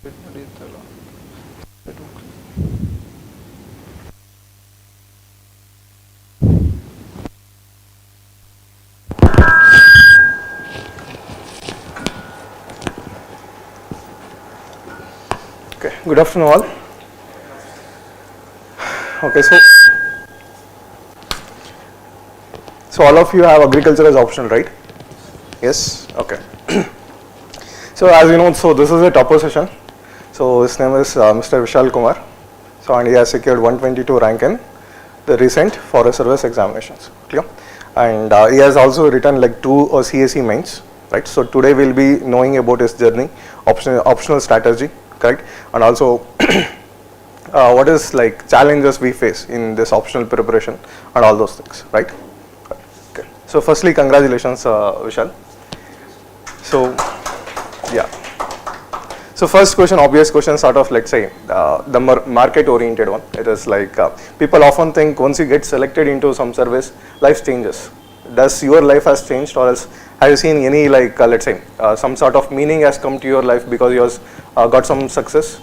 Okay, good afternoon all. Okay, so all of you have agriculture as optional, right? Yes. Okay. So as you know, so this is a topper session. So his name is Mr. Vishal Kumar. So and he has secured 122 rank in the recent forest service examinations. Clear? And he has also written like 2 CSE mains. Right. So today we'll be knowing about his journey, optional strategy, correct, and also what is like challenges we face in this optional preparation and all those things, right? Okay. So firstly, congratulations, Vishal. So yeah. So first question, obvious question, sort of let's say the market oriented one. It is like people often think once you get selected into some service, life changes. Does your life has changed, or else have you seen any like let's say some sort of meaning has come to your life because you have got some success?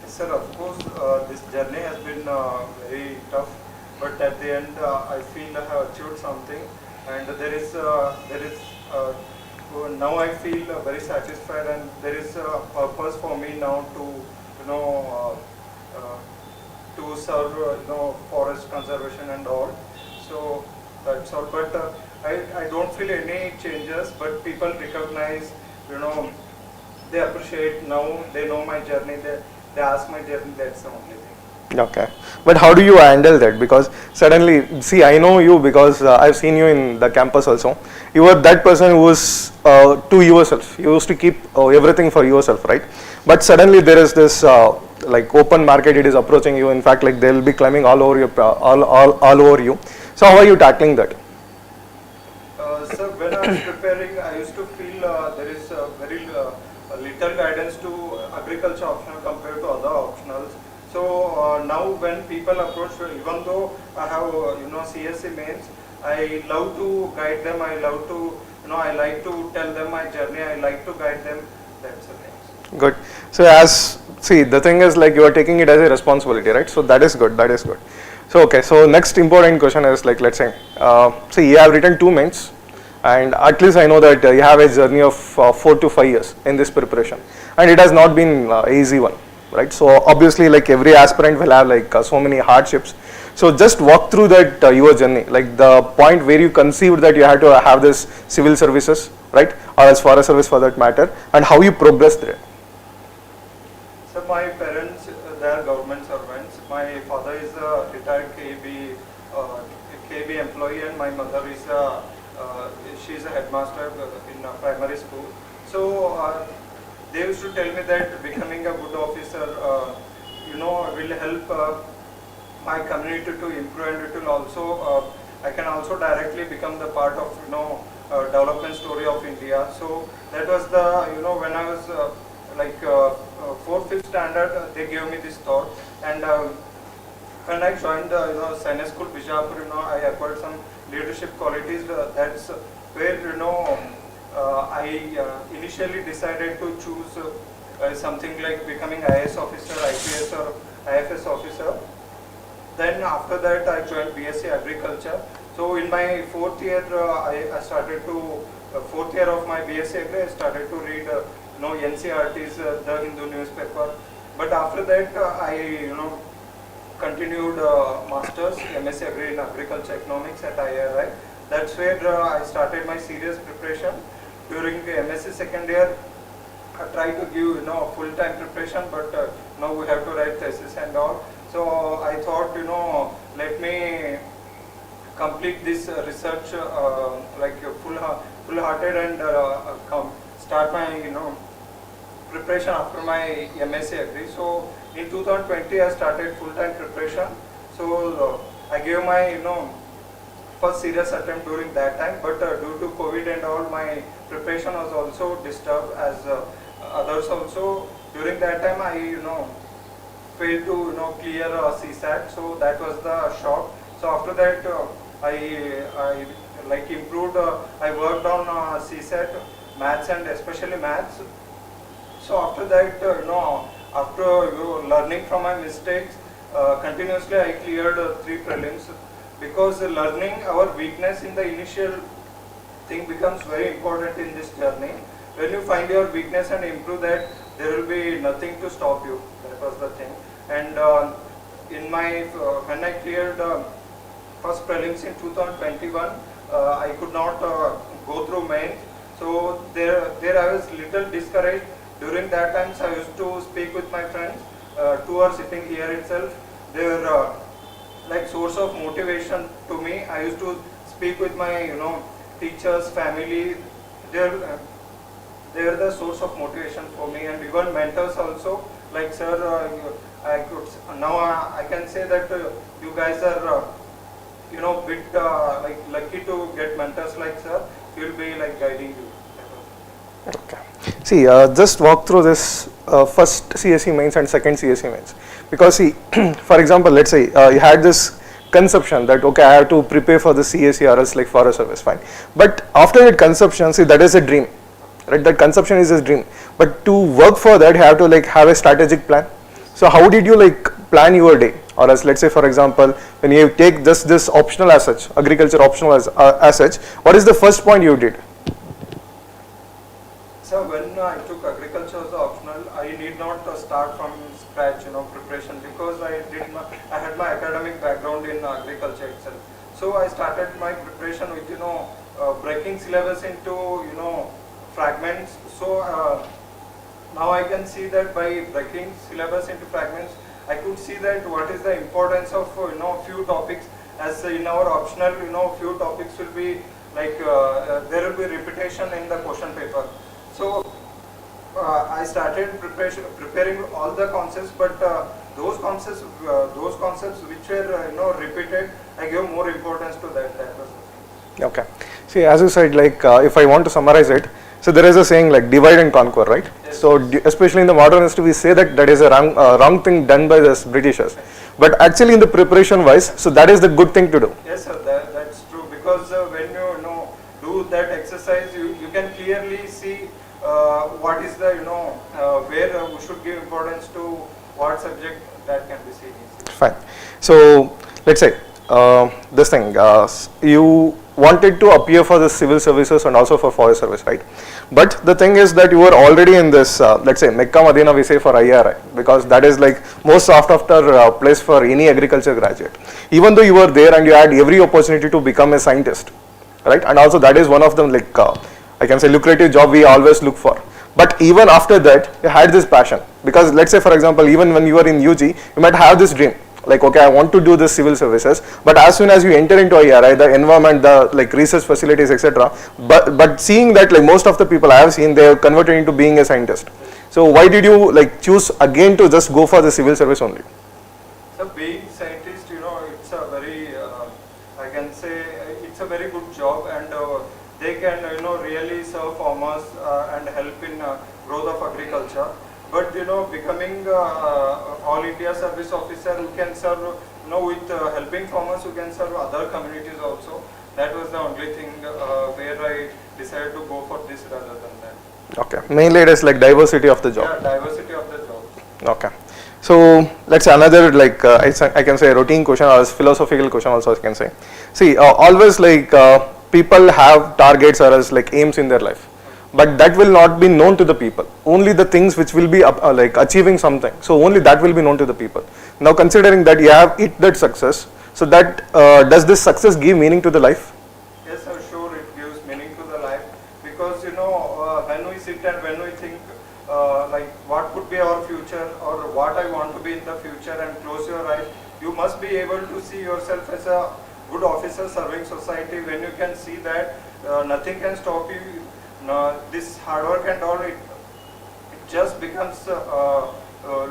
Yes, sir, of course, this journey has been very tough, but at the end I feel I have achieved something, and there is now I feel very satisfied, and there is a purpose for me now to serve forest conservation and all. So that's all. But I don't feel any changes. But people recognize, they appreciate now. They know my journey. They ask my journey. That's the only thing. Okay, but how do you handle that? Because suddenly, see, I know you because I've seen you in the campus also. You were that person who was to yourself. You used to keep everything for yourself, right? But suddenly there is this like open market. It is approaching you. In fact, like they will be climbing all over you, all over you. So how are you tackling that? Sir, when I was preparing, I used to feel there is very little guidance to agriculture optional compared to other optionals. So now when people approach, even though I have CSC mains, I love to guide them. I love to I like to tell them my journey. I like to guide them. That's the thing. Good. So as see, the thing is like you are taking it as a responsibility, right? So that is good. That is good. So okay. So next important question is like let's say, see, you have written 2 mains, and at least I know that you have a journey of 4 to 5 years in this preparation, and it has not been easy one. Right, so obviously like every aspirant will have like so many hardships. So just walk through that your journey, like the point where you conceived that you had to have this civil services, right, or as forest service for that matter, and how you progressed there. So my parents, they are government servants. My father is a retired KB employee, and my mother is she is a headmaster in a primary school. So they used to tell me that becoming a good officer, will help my community to improve, and it will also, I can also directly become the part of, development story of India. So that was the, when I was like 4th, 5th standard, they gave me this thought, and when I joined, Science School Bijapur, I acquired some leadership qualities. That's where, I initially decided to choose something like becoming IAS officer, IPS or IFS officer. Then after that I joined BSc Agriculture. So in my 4th year, I started to, 4th year of my BSc Agri, I started to read NCRT's The Hindu newspaper. But after that I continued Masters, MSc Agri in Agriculture Economics at IIRI. That's where I started my serious preparation. During the MSc second year, I tried to give full-time preparation, but now we have to write thesis and all. So I thought let me complete this research like full-hearted and start my preparation after my MSc Agri. So in 2020 I started full-time preparation. So I gave my first serious attempt during that time, but due to COVID and all, my preparation was also disturbed as others also. During that time I failed to clear CSAT, so that was the shock. So after that I like improved, I worked on CSAT, maths and especially maths. So after that, after learning from my mistakes, continuously I cleared 3 prelims, because learning our weakness in the initial thing becomes very important in this journey. When you find your weakness and improve that, there will be nothing to stop you. That was the thing. And in my when I cleared first prelims in 2021, I could not go through mains. So there I was little discouraged. During that times I used to speak with my friends. 2 are sitting here itself. They were like source of motivation to me. I used to speak with my teachers, family. They are the source of motivation for me, and even mentors also. Like sir, I could now I can say that you guys are bit like lucky to get mentors like sir. He will be like guiding you. Okay. See, just walk through this first CSE mains and second CSE mains. Because see, for example, let's say you had this conception that okay, I have to prepare for the CSE or else like forest service, fine. But after that conception, see, that is a dream, right? That conception is a dream. But to work for that, you have to like have a strategic plan. So how did you like plan your day? Or as let's say for example, when you take this optional as such, agriculture optional as such, what is the first point you did? So when I took agriculture as optional, I need not start from scratch, preparation, because I had my academic background in agriculture itself. So I started my preparation with breaking syllabus into fragments. So now I can see that by breaking syllabus into fragments, I could see that what is the importance of few topics. As in our optional, few topics will be like there will be repetition in the question paper. So I started preparing all the concepts, but those concepts which were repeated, I gave more importance to that. That was the thing. Okay. See, as you said, like if I want to summarize it, so there is a saying like divide and conquer, right? Yes. So especially in the modern history, we say that is a wrong thing done by the Britishers. But actually, in the preparation wise, so that is the good thing to do. Yes, sir. That's true, because when you do that exercise, you can clearly see what is the where we should give importance to what subject, that can be seen easily. Fine. So let's say this thing you wanted to appear for the civil services and also for forest service, right? But the thing is that you were already in this let's say Mecca Madina, we say, for IRI, because that is like most sought after place for any agriculture graduate. Even though you were there and you had every opportunity to become a scientist, right? And also that is one of them, like I can say, lucrative job we always look for. But even after that, you had this passion, because let's say for example, even when you were in UG, you might have this dream like okay, I want to do this civil services, but as soon as you enter into IRI, the environment, the like research facilities, etc. But seeing that like most of the people I have seen, they are converted into being a scientist. So why did you like choose again to just go for the civil service only? So being scientist, it's a very I can say it's a very good job, and they can really serve farmers and help in growth of agriculture. But becoming all India service officer who can serve with helping farmers who can serve other communities also, that was the only thing where I decided to go for this rather than that. Okay, mainly it is like diversity of the job. Yeah, diversity of the job. Okay, so let's say another like I can say routine question or philosophical question also I can say. See, always like people have targets or else like aims in their life, but that will not be known to the people. Only the things which will be like achieving something, so only that will be known to the people. Now considering that you have hit that success, so that does this success give meaning to the life? Yes, sir, sure, it gives meaning to the life, because when we sit and when we think like what could be our future or what I want to be in the future, and close your eyes, you must be able to see yourself as a good officer serving society. When you can see that nothing can stop you, this hard work and all, it just becomes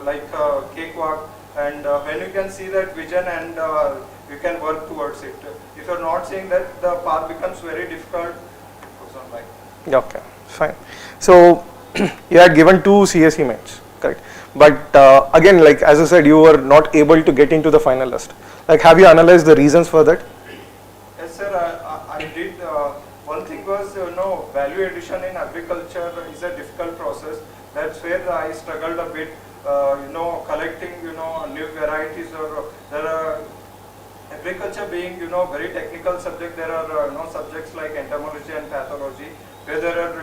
like a cakewalk. And when you can see that vision and you can work towards it. If you're not seeing that, the path becomes very difficult. It goes on like. Okay, fine. So you had given 2 CSE mains, correct? But again, like as I said, you were not able to get into the final list. Like, have you analyzed the reasons for that? Yes, sir. I did. One thing was, value addition in agriculture is a difficult process, That's where I struggled a bit, collecting, new varieties, or there are agriculture being, very technical subject. There are, subjects like entomology and pathology, where there are,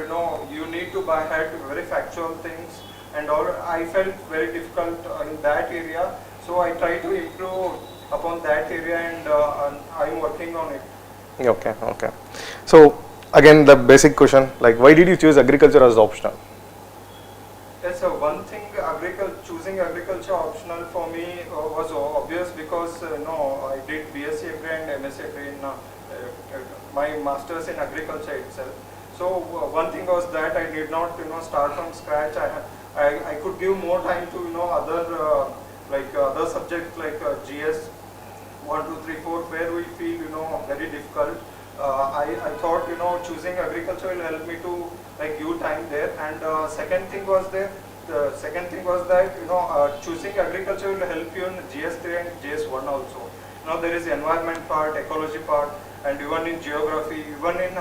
you need to buy head very factual things, and all. I felt very difficult in that area, so I try to improve upon that area, and I'm working on it. Okay, okay. So again, the basic question, like, why did you choose agriculture as optional? Yes, so one thing, choosing agriculture optional for me was obvious, because I did BSc Agri and MSc Agri in my masters in agriculture itself. So one thing was that I did not start from scratch. I could give more time to other other subjects like GS 1, 2, 3, 4, where we feel very difficult. I thought choosing agriculture will help me to give time there. And second thing was that choosing agriculture will help you in GS3 and GS1 also. There is environment part, ecology part, and even in geography, even in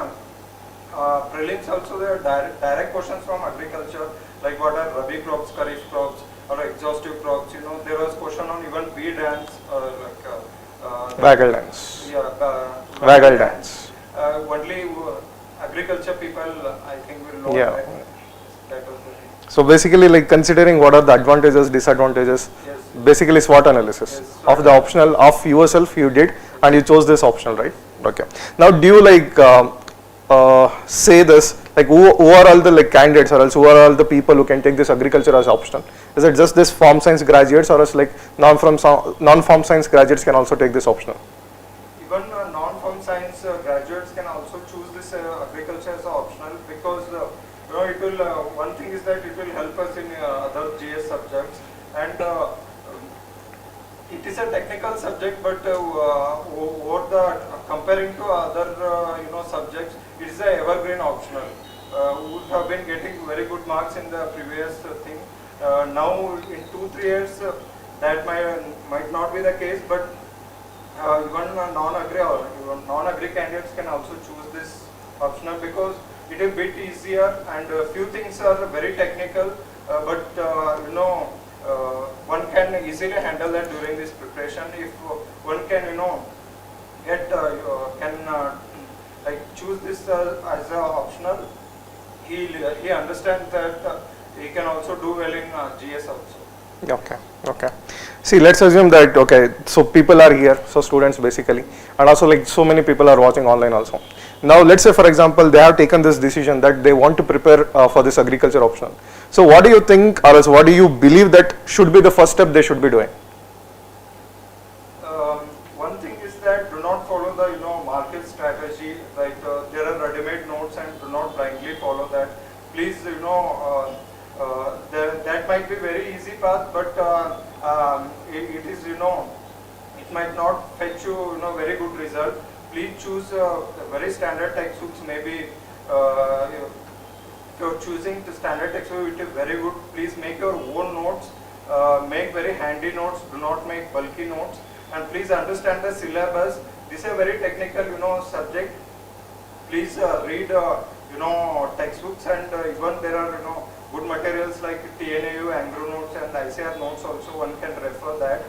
prelims also there are direct questions from agriculture, like what are rabi crops, kharif crops, or exhaustive crops. There was question on even bee dance, Waggle dance. Yeah, Waggle dance. Only agriculture people, I think, will know Yeah. that was the thing. So basically, like, considering what are the advantages, disadvantages, Yes. basically SWOT analysis Yes, of the optional of yourself you did, and you chose this optional, right? Okay. Now, do you say this, like, who are all the candidates, or else who are all the people who can take this agriculture as optional? Is it just this form science graduates, or else like non-form science graduates can also take this optional? Even non-form science graduates can also choose this agriculture as optional, because it will. One thing is that it will help us in other GS subjects, and it is a technical subject, but comparing to other subjects, it is a evergreen optional. Would have been getting very good marks in the previous thing. Now in 2-3 years, that might not be the case, but even non-agri candidates can also choose this optional, because it is a bit easier, and a few things are very technical, but one can easily handle that during this preparation. If one can choose this as a optional, he understands that he can also do well in GS also. Okay, okay. See, let's assume that, okay, so people are here, so students basically, and also like so many people are watching online also. Now, let's say for example, they have taken this decision that they want to prepare for this agriculture optional. So what do you think, or else what do you believe that should be the first step they should be doing? One thing is that do not follow the market strategy, like there are ready-made notes, and do not blindly follow that. Please, that might be very easy path, but it is it might not fetch you very good result. Please choose very standard textbooks. Maybe if you're choosing the standard textbook, it is very good. Please make your own notes. Make very handy notes. Do not make bulky notes. And please understand the syllabus. This is a very technical subject. Please read textbooks, and even there are good materials like TNAU, Angro notes, and ICR notes also. One can refer that.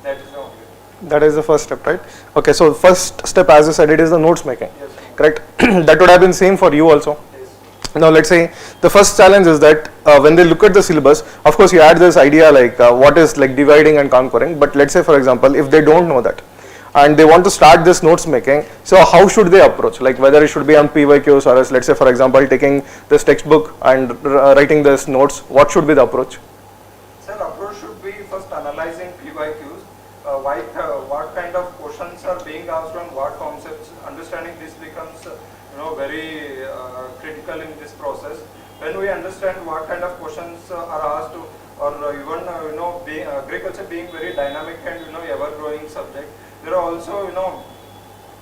That is the only. That is the first step, right? Okay, so first step, as you said, it is the notes making, Yes. correct? That would have been same for you also. Yes. Now, let's say the first challenge is that when they look at the syllabus, of course, you had this idea like what is like dividing and conquering. But let's say, for example, if they don't know that and they want to start this notes making, so how should they approach? Like whether it should be on PYQs, or else, let's say, for example, taking this textbook and writing this notes, what should be the approach? Sir, approach should be first analyzing PYQs. What kind of questions are being asked on what concepts. Understanding this becomes very critical in this process. When we understand what kind of questions are asked, or even agriculture being very dynamic and ever growing subject, there are also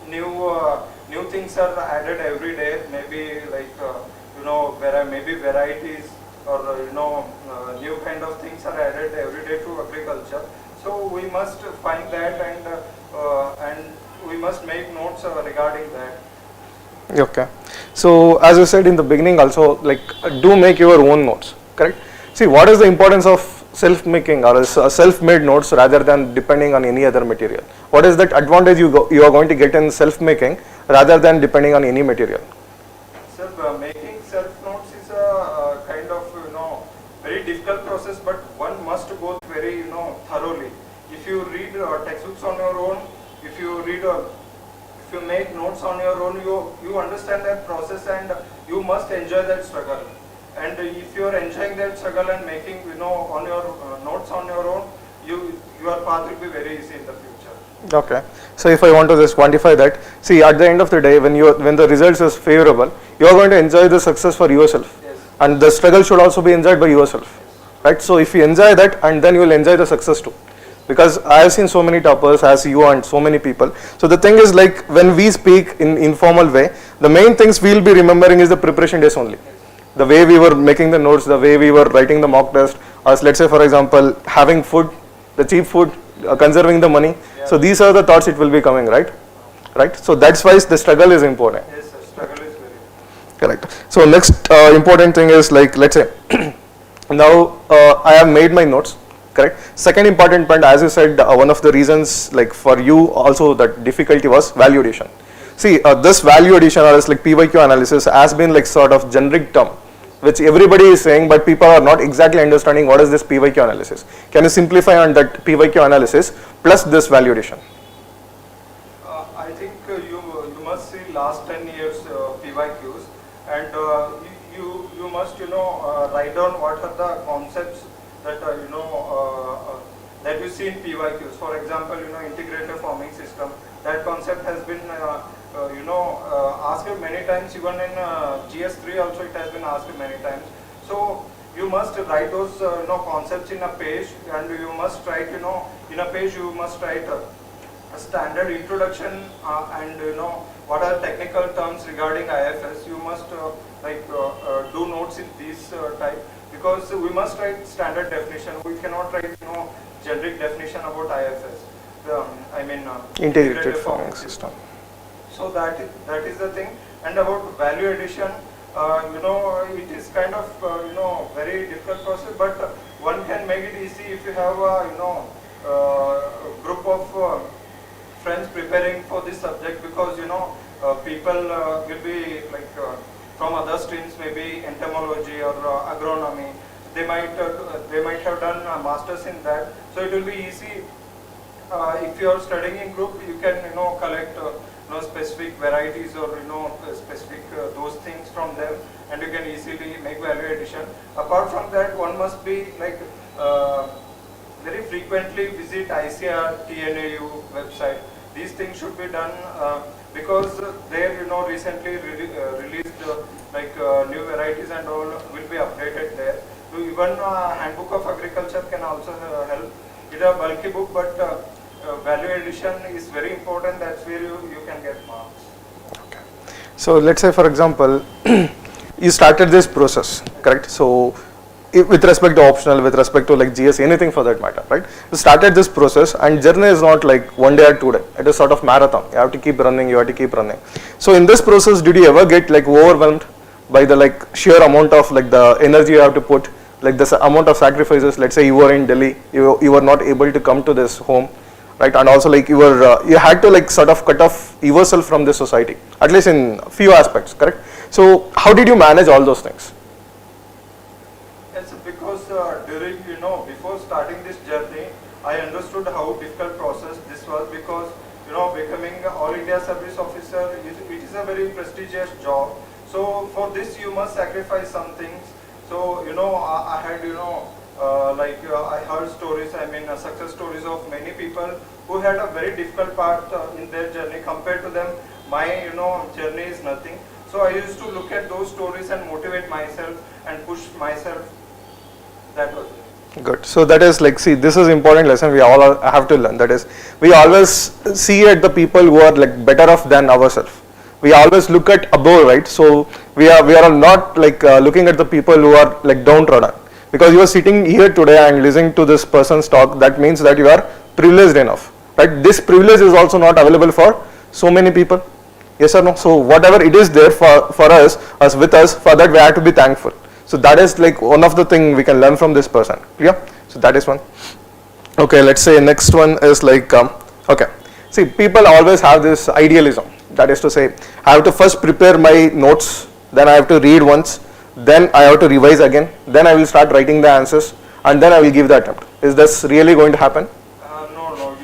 new things are added every day. Maybe like maybe varieties, or new kind of things are added every day to agriculture. So we must find that, and we must make notes regarding that. Okay. So as you said in the beginning also, like do make your own notes, correct? See, what is the importance of self-making or self-made notes rather than depending on any other material? What is that advantage you are going to get in self-making rather than depending on any material? Sir, making self-notes is a kind of, very difficult process, but one must go very, thoroughly. If you read textbooks on your own, if you make notes on your own, you understand that process and you must enjoy that struggle. And if you are enjoying that struggle and making, on your notes on your own, your path will be very easy in the future. Okay. So if I want to just quantify that, see, at the end of the day, when the results is favorable, you are going to enjoy the success for yourself. Yes. And the struggle should also be enjoyed by yourself. Right? So if you enjoy that, and then you will enjoy the success too. Because I have seen so many toppers as you and so many people. So the thing is, like, when we speak in informal way, the main things we will be remembering is the preparation days only. The way we were making the notes, the way we were writing the mock test, or let's say for example, having food, the cheap food, conserving the money. Yeah. So these are the thoughts it will be coming, right? Right. So that's why the struggle is important. Yes, sir. Struggle is very correct. So next important thing is, like, let's say now I have made my notes. Correct. Second important point, as you said, one of the reasons, like, for you also that difficulty was value addition. See, this value addition, or like PYQ analysis, has been like sort of generic term, which everybody is saying, but people are not exactly understanding what is this PYQ analysis. Can you simplify on that PYQ analysis plus this value addition? I think you must see last 10 years PYQs, and you must write down what are the concepts that that you see in PYQs. For example, integrated farming system. That concept has been asked many times. Even in GS3 also it has been asked many times. So you must write those concepts in a page, and you must write in a page you must write a standard introduction and what are technical terms regarding IFS. You must do notes in these type, because we must write standard definition. We cannot write generic definition about IFS. Integrated farming system. So that is the thing. And about value addition, it is kind of very difficult process, but one can make it easy if you have a group of friends preparing for this subject, because people will be like from other streams, maybe entomology or agronomy. They might have done a masters in that, so it will be easy. If you are studying in group, you can collect specific varieties or specific those things from them, and you can easily make value addition. Apart from that, one must be like very frequently visit ICR, TNAU website. These things should be done because there recently released new varieties and all will be updated there. So even handbook of agriculture can also help. It's a bulky book, but value addition is very important. That's where you can get marks. Okay. So let's say, for example, you started this process, correct? So with respect to optional, with respect to like GS, anything for that matter, right? You started this process, and journey is not like 1 day or 2 days. It is sort of marathon. You have to keep running. You have to keep running. So in this process, did you ever get like overwhelmed by the like sheer amount of like the energy you have to put, like the amount of sacrifices? Let's say you were in Delhi, you were not able to come to this home, right? And also like you had to like sort of cut off yourself from this society, at least in few aspects, correct? So how did you manage all those things? Yes, because during before starting this journey, I understood how difficult process this was, because becoming All India Service Officer, it is a very prestigious job. So for this you must sacrifice some things. So I had I heard stories, success stories of many people who had a very difficult path in their journey. Compared to them, my journey is nothing. So I used to look at those stories and motivate myself and push myself. That was it. Good. So that is like, see, this is important lesson we all have to learn. That is, we always see at the people who are like better off than ourselves. We always look at above, right? So we are not like looking at the people who are like downtrodden. Because you are sitting here today and listening to this person's talk, that means that you are privileged enough, right? This privilege is also not available for so many people. Yes or no? So whatever it is there for us, with us, for that we have to be thankful. So that is like one of the thing we can learn from this person. Clear? So that is one. Okay, let's say next one is like, okay. See, people always have this idealism. That is to say, I have to first prepare my notes, then I have to read once, then I have to revise again, then I will start writing the answers, and then I will give the attempt. Is this really going to happen? No.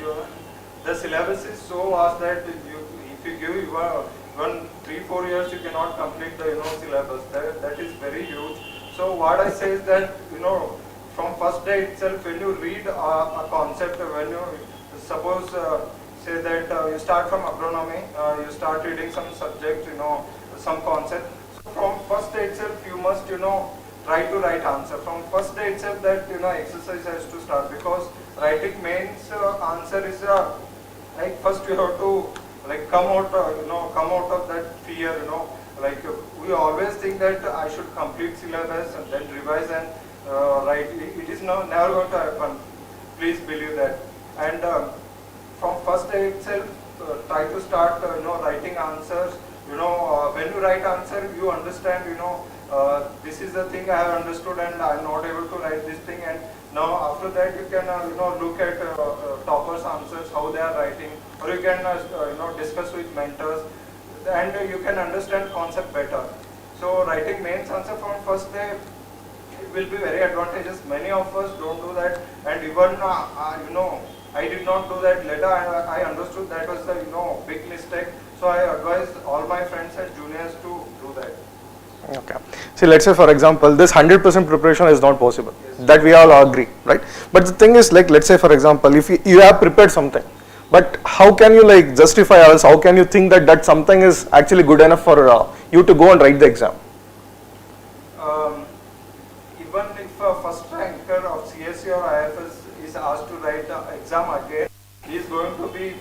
The syllabus is so vast that if you give even 3-4 years, you cannot complete the syllabus. That is very huge. So what I say is that from first day itself, when you read a concept, when you suppose say that you start from agronomy, you start reading some subject, some concept. So from first day itself, you must try to write answer. From first day itself, that exercise has to start, because writing means answer is like first you have to like come out of that fear. Like we always think that I should complete syllabus and then revise and write. It is never going to happen. Please believe that. And from first day itself, try to start writing answers. When you write answer, you understand. This is the thing I have understood, and I am not able to write this thing. And now after that, you can look at toppers' answers, how they are writing, or you can discuss with mentors, and you can understand concept better. So writing mains answer from first day, it will be very advantageous. Many of us don't do that, and even I did not do that. Later I understood that was the big mistake. So I advise all my friends and juniors to do that. Okay. See, let's say for example, this 100% preparation is not possible. Yes. That we all agree, right? But the thing is, like, let's say for example, if you have prepared something, but how can you like justify us? How can you think that that something is actually good enough for you to go and write the exam? Even if a first ranker of CSE or IFS is asked to write the exam again, he is going to be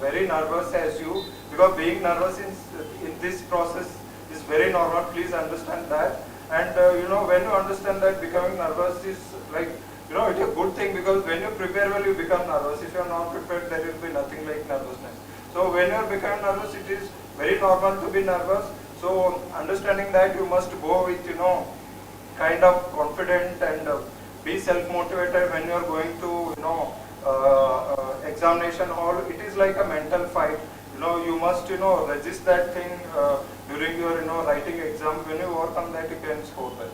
very nervous as you, because being nervous in this process is very normal. Please understand that. And when you understand that becoming nervous is like it's a good thing, because when you prepare well, you become nervous. If you are not prepared, there will be nothing like nervousness. So when you are becoming nervous, it is very normal to be nervous. So understanding that, you must go with kind of confident and be self-motivated when you are going to examination hall. It is like a mental fight. You must resist that thing during your writing exam. When you overcome that, you can score well.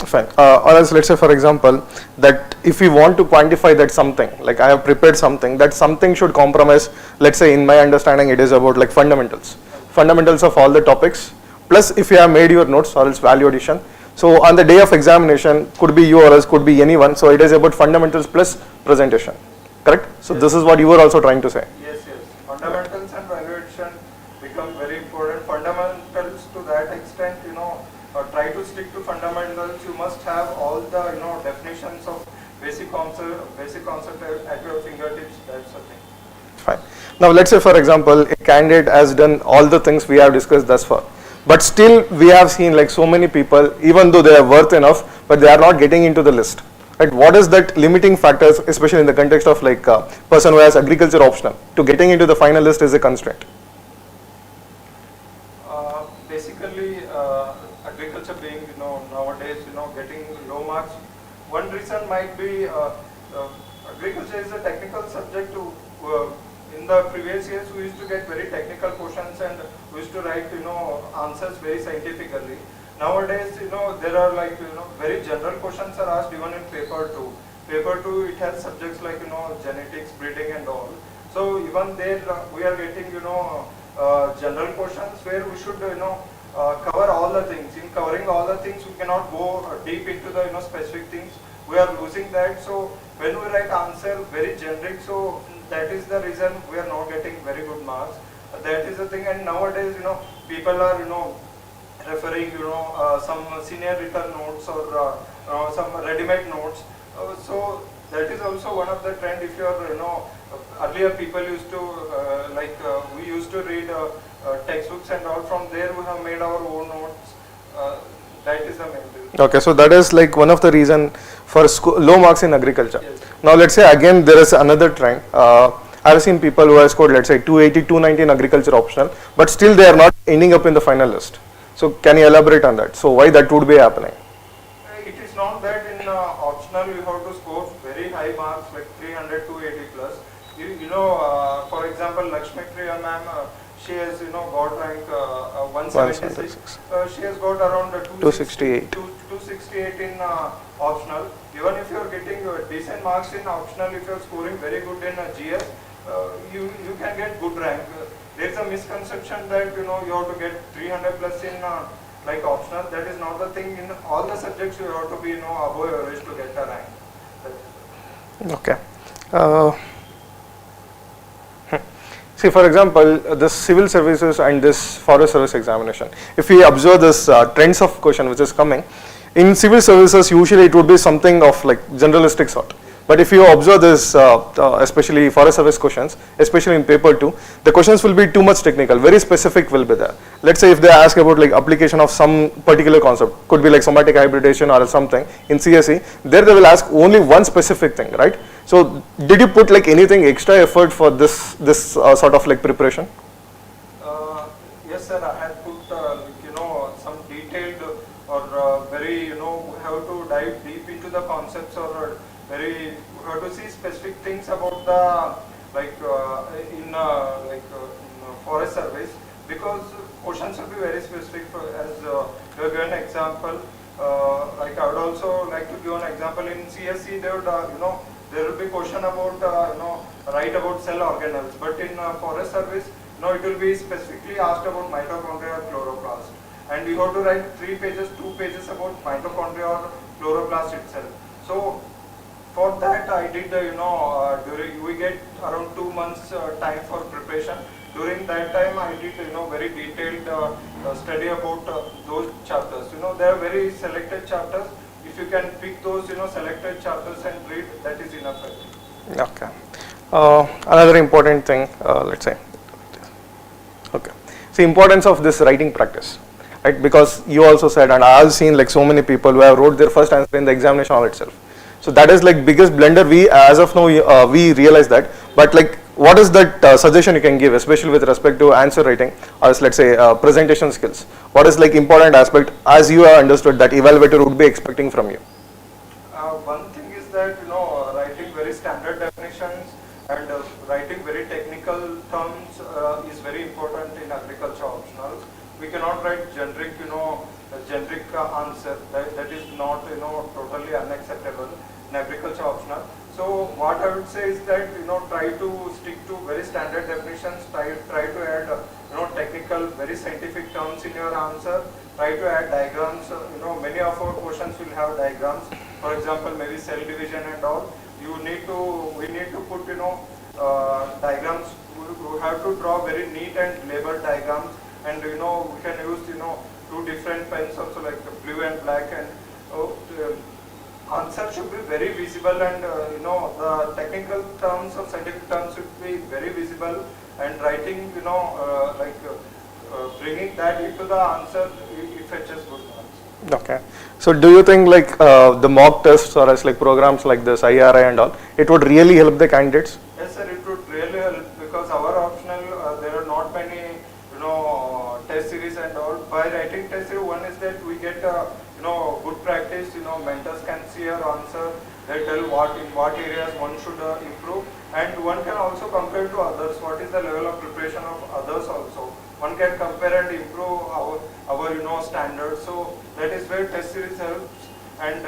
Fine. Or else, let's say for example, that if we want to quantify that something, like I have prepared something, that something should compromise, let's say in my understanding it is about like fundamentals of all the topics, plus if you have made your notes, or else value addition. So on the day of examination, could be you or else could be anyone, so it is about fundamentals plus presentation, correct? So yes. This is what you were also trying to say. Yes. Fundamentals and value addition become very important. Fundamentals to that extent, try to stick to fundamentals. You must have all the definitions of basic concept at your fingertips. That's the thing. Fine. Now let's say for example, a candidate has done all the things we have discussed thus far, but still we have seen like so many people, even though they are worth enough, but they are not getting into the list. Right? What is that limiting factors, especially in the context of like a person who has agriculture optional, to getting into the final list is a constraint? Basically, agriculture being nowadays getting low marks. One reason might be agriculture is a technical subject. In the previous years, we used to get very technical questions, and we used to write answers very scientifically. Nowadays, there are like very general questions are asked even in paper 2. Paper 2, it has subjects like genetics, breeding, and all. So even there, we are getting general questions where we should cover all the things. In covering all the things, we cannot go deep into the specific things. We are losing that. So when we write answer very generic, so that is the reason we are not getting very good marks. That is the thing. And nowadays, people are referring some senior written notes or some ready-made notes. So that is also one of the trend. If you are earlier people used to we used to read textbooks and all. From there we have made our own notes. That is the main reason. Okay, so that is like one of the reason for low marks in agriculture. Yes. Now let's say again there is another trend. I have seen people who have scored let's say 280, 290 in agriculture optional, but still they are not ending up in the final list. So can you elaborate on that? So why that would be happening? optional you have to score very high marks like 300 to 80 plus. For example, Lakshmi Priya ma'am, she has got rank 176. She has got around 268. 268 in optional. Even if you are getting decent marks in optional, if you are scoring very good in GS, you can get good rank. There is a misconception that you have to get 300 plus in like optional. That is not the thing. In all the subjects, you have to be above average to get a rank. Okay. See, for example, this civil services and this forest service examination, if we observe this trends of question which is coming, in civil services usually it would be something of like generalistic sort. But if you observe this, especially forest service questions, especially in paper 2, the questions will be too much technical, very specific will be there. Let's say if they ask about like application of some particular concept, could be like somatic hybridization or something in CSE, there they will ask only one specific thing, right? So did you put like anything extra effort for this sort of like preparation? Yes sir, I had put some detailed or very have to dive deep into the concepts or very have to see specific things about the in forest service, because questions will be very specific. As you have given an example, like I would also like to give an example in CSE. They would there will be question about write about cell organelles, but in forest service it will be specifically asked about mitochondria or chloroplast, and you have to write 3 pages, 2 pages about mitochondria or chloroplast itself. So for that I did during we get around 2 months time for preparation. During that time I did very detailed study about those chapters. They are very selected chapters. If you can pick those selected chapters and read, that is enough. Okay. Another important thing, let's say. Okay. See, importance of this writing practice, right? Because you also said, and I have seen like so many people who have wrote their first answer in the examination hall itself. So that is like biggest blunder. We as of now we realize that. But like, what is that suggestion you can give, especially with respect to answer writing, or let's say presentation skills? What is like important aspect as you have understood that evaluator would be expecting from you? One thing is that writing very standard definitions and writing very technical terms is very important in agriculture optionals. We cannot write generic generic answer. That is not totally unacceptable in agriculture optional. So what I would say is that try to stick to very standard definitions. Try to add technical, very scientific terms in your answer. Try to add diagrams. Many of our questions will have diagrams. For example, maybe cell division and all. We need to put diagrams. We have to draw very neat and labeled diagrams, and we can use 2 different pens also, like blue and black, and answer should be very visible, and the technical terms or scientific terms should be very visible, and writing bringing that into the answer, it fetches good marks. Okay. So do you think like the mock tests or as like programs like this IRI and all, it would really help the candidates? Yes sir, it would really help, because our optional there are not many test series and all. By writing test series, one is that we get good practice. Mentors can see our answer. They tell in what areas one should improve, and one can also compare to others. What is the level of preparation of others also? One can compare and improve our standards. So that is where test series helps, and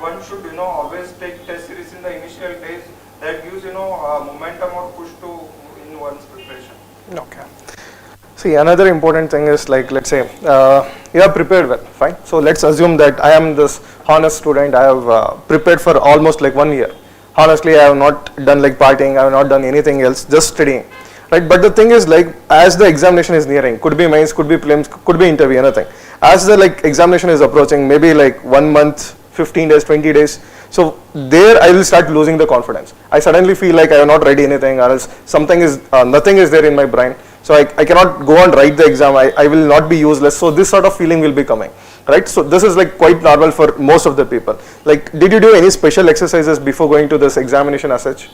one should always take test series in the initial days. That gives momentum or push to in one's preparation. Okay. See, another important thing is like, let's say you have prepared well, fine. So let's assume that I am this honest student. I have prepared for almost like 1 year. Honestly, I have not done like partying. I have not done anything else, just studying, right? But the thing is, like, as the examination is nearing, could be mains, could be prelims, could be interview, anything. As the like examination is approaching, maybe like 1 month, 15 days, 20 days. So there I will start losing the confidence. I suddenly feel like I have not read anything, or else something is, nothing is there in my brain. So I cannot go and write the exam. I will not be useless. So this sort of feeling will be coming, right? So this is like quite normal for most of the people. Like, did you do any special exercises before going to this examination as such?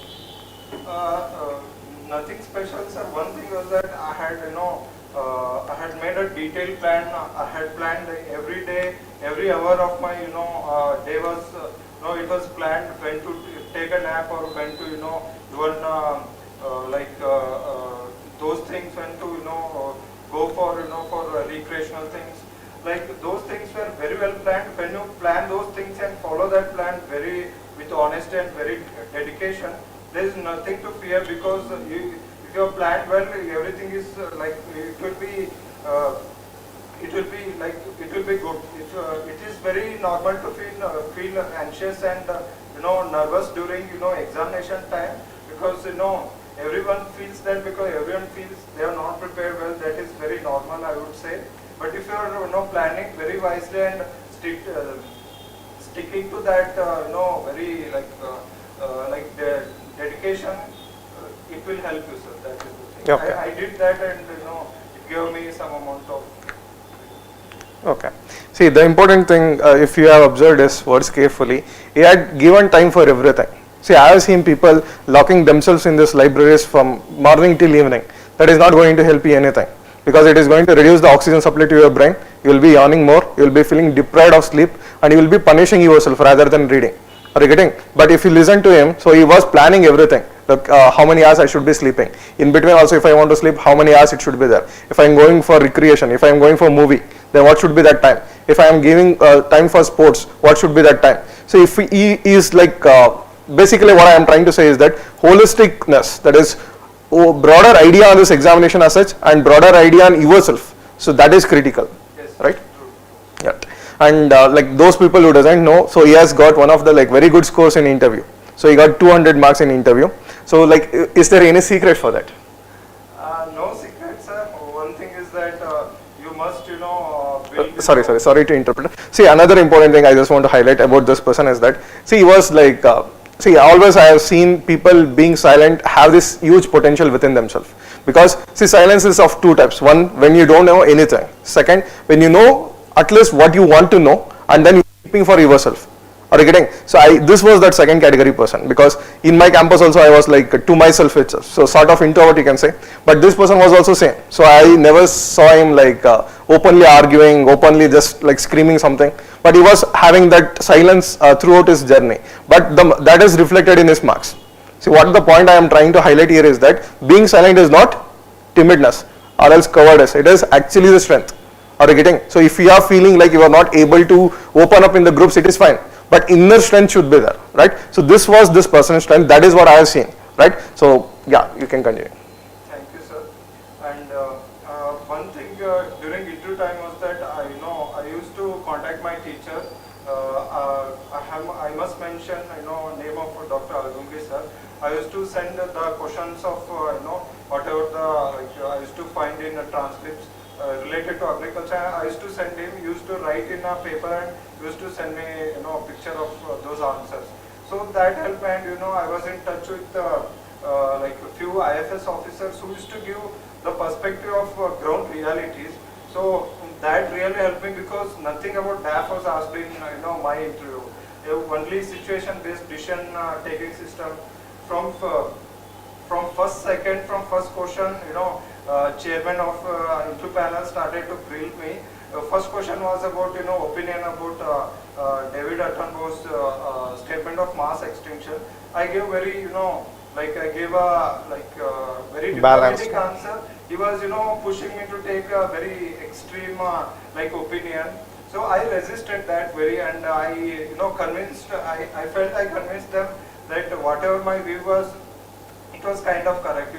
Nothing special, sir. One thing was that I had, I had made a detailed plan. I had planned every day, every hour of my day was it was planned when to take a nap or when to do an those things, when to go for for recreational things. Like those things were very well planned. When you plan those things and follow that plan very with honesty and very dedication, there is nothing to fear, because if you have planned well, everything is it will be it will be good. It is very normal to feel anxious and nervous during examination time, because everyone feels that, because everyone feels they are not prepared well. That is very normal, I would say. But if you are planning very wisely and sticking to that very the dedication, it will help you, sir. That is the thing. Okay. I did that, and it gave me some amount of. Okay. See, the important thing, if you have observed his words carefully, he had given time for everything. See, I have seen people locking themselves in these libraries from morning till evening. That is not going to help you anything, because it is going to reduce the oxygen supply to your brain. You will be yawning more, you will be feeling deprived of sleep, and you will be punishing yourself rather than reading. Are you getting? But if you listen to him, so he was planning everything. Like, how many hours I should be sleeping. In between also, if I want to sleep, how many hours it should be there. If I am going for recreation, if I am going for movie, then what should be that time. If I am giving time for sports, what should be that time. So if he is like, basically what I am trying to say is that holisticness, that is broader idea on this examination as such, and broader idea on yourself. So that is critical, Yes, right? true. Yeah. And like those people who doesn't know, so he has got one of the very good scores in interview. So he got 200 marks in interview. So like, is there any secret for that? No secret, sir. One thing is that you must build. Sorry to interrupt. See, another important thing I just want to highlight about this person is that, see, he was like, see, always I have seen people being silent have this huge potential within themselves. Because, see, silence is of two types. One, when you don't know anything. Second, when you know at least what you want to know, and then you're keeping for yourself. Are you getting? So this was that second category person, because in my campus also I was like to myself itself. So sort of introvert, you can say. But this person was also same. So I never saw him like openly arguing, openly just like screaming something. But he was having that silence throughout his journey. But that is reflected in his marks. See, what the point I am trying to highlight here is that being silent is not timidness or else cowardice. It is actually the strength. Are you getting? So if you are feeling like you are not able to open up in the groups, it is fine. But inner strength should be there, right? So this was this person's strength. That is what I have seen, right? So yeah, you can continue. Thank you, sir. And one thing during interview time was that I used to contact my teacher. I must mention name of Dr. Algungi, sir. I used to send the questions of whatever I used to find in the transcripts related to agriculture. I used to send him. Used to write in a paper and used to send me a picture of those answers. So that helped, and I was in touch with like a few IFS officers who used to give the perspective of ground realities. So that really helped me, because nothing about DAF was asked in my interview. Only situation-based decision taking system. From first second, from first question, chairman of interview panel started to grill me. First question was about opinion about David Attenborough's statement of mass extinction. I gave very I gave a very diplomatic answer. He was pushing me to take a very extreme opinion. So I resisted that very, and I convinced. I felt I convinced them that whatever my view was, it was kind of correct.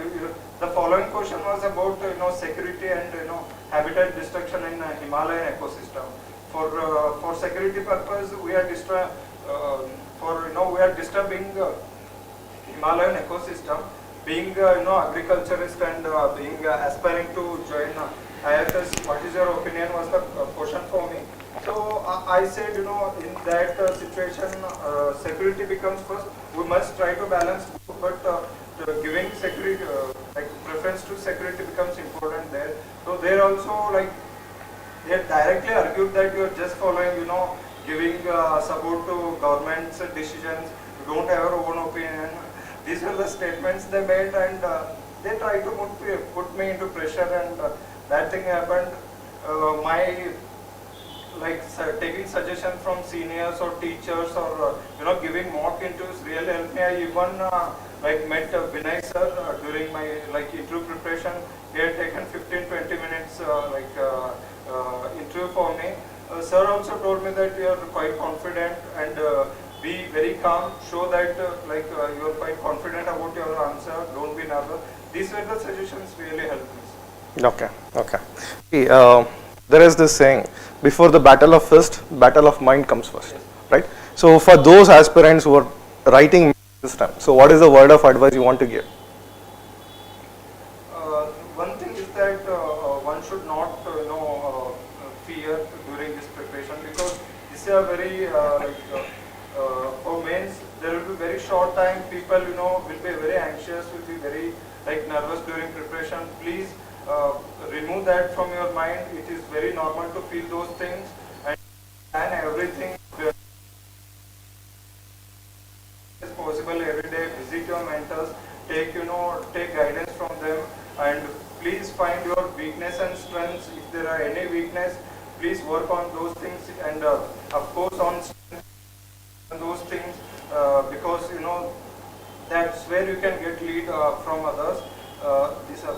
The following question was about security and habitat destruction in Himalayan ecosystem. For security purpose, we are we are disturbing Himalayan ecosystem. Being agriculturist and being aspiring to join IFS, what is your opinion was the question for me. So I said in that situation, security becomes first. We must try to balance, but giving security preference to security becomes important there. So there also they directly argued that you are just following giving support to government's decisions. You don't have your own opinion. These were the statements they made, and they tried to put me into pressure, and that thing happened. like taking suggestions from seniors or teachers, or giving mock interviews really helped me. I even like met Vinay sir during my like interview preparation. He had taken 15-20 minutes interview for me. Sir also told me that you are quite confident, and be very calm, show that you are quite confident about your answer, don't be nervous. These were the suggestions really helped me. Okay, okay. See, there is this saying, before the battle of fist, battle of mind comes first, right? So for those aspirants who are writing this time, so what is the word of advice you want to give? One thing is that one should not fear during this preparation, because this is a very for mains there will be very short time. People will be very anxious, will be very nervous during preparation. Please remove that from your mind. It is very normal to feel those things, and everything is possible every day. Visit your mentors, take guidance from them, and please find your weakness and strengths. If there are any weakness, please work on those things, and of course on those things, because that's where you can get lead from others. These are.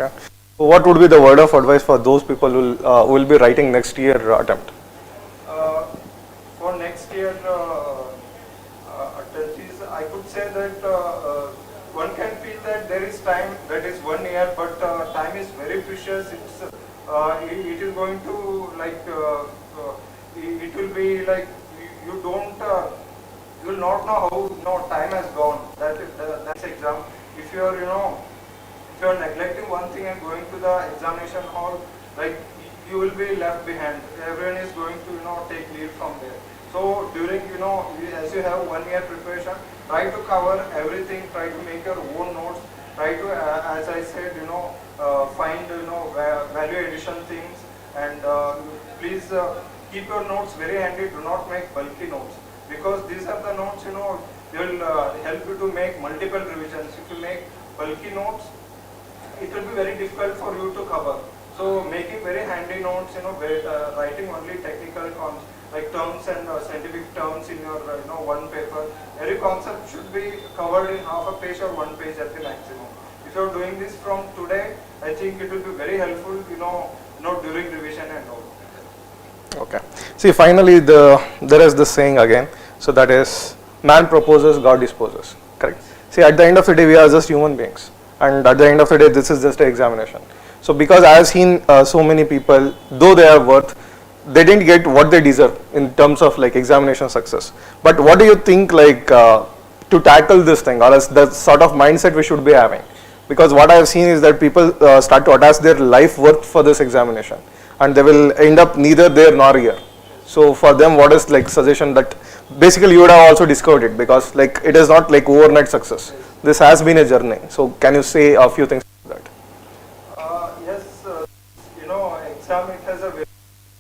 Okay. So what would be the word of advice for those people who will be writing next year attempt? For next year attendees, I could say that one can feel that there is time, that is 1 year, but time is very precious. It is going to it will be like you don't you will not know how time has gone. That's exam. If you are if you are neglecting one thing and going to the examination hall, you will be left behind. Everyone is going to take lead from there. So during as you have 1 year preparation, try to cover everything. Try to make your own notes. Try to as I said find value addition things, and please keep your notes very handy. Do not make bulky notes, because these are the notes they will help you to make multiple revisions. If you make bulky notes, it will be very difficult for you to cover. So making very handy notes, writing only technical terms and scientific terms in your one paper. Every concept should be covered in half a page or 1 page at the maximum. If you are doing this from today, I think it will be very helpful, during revision and all. Okay. See, finally, there is this saying again. So that is, man proposes, God disposes. Correct. See, at the end of the day, we are just human beings, and at the end of the day, this is just an examination. So because I have seen so many people, though they are worth, they didn't get what they deserve in terms of examination success. But what do you think to tackle this thing, or as the sort of mindset we should be having? Because what I have seen is that people start to attach their life worth for this examination, and they will end up neither there nor here. So for them, what is suggestion that basically you would have also discovered it, because it is not overnight success. This has been a journey. So can you say a few things about that? Yes, exam, it has a very,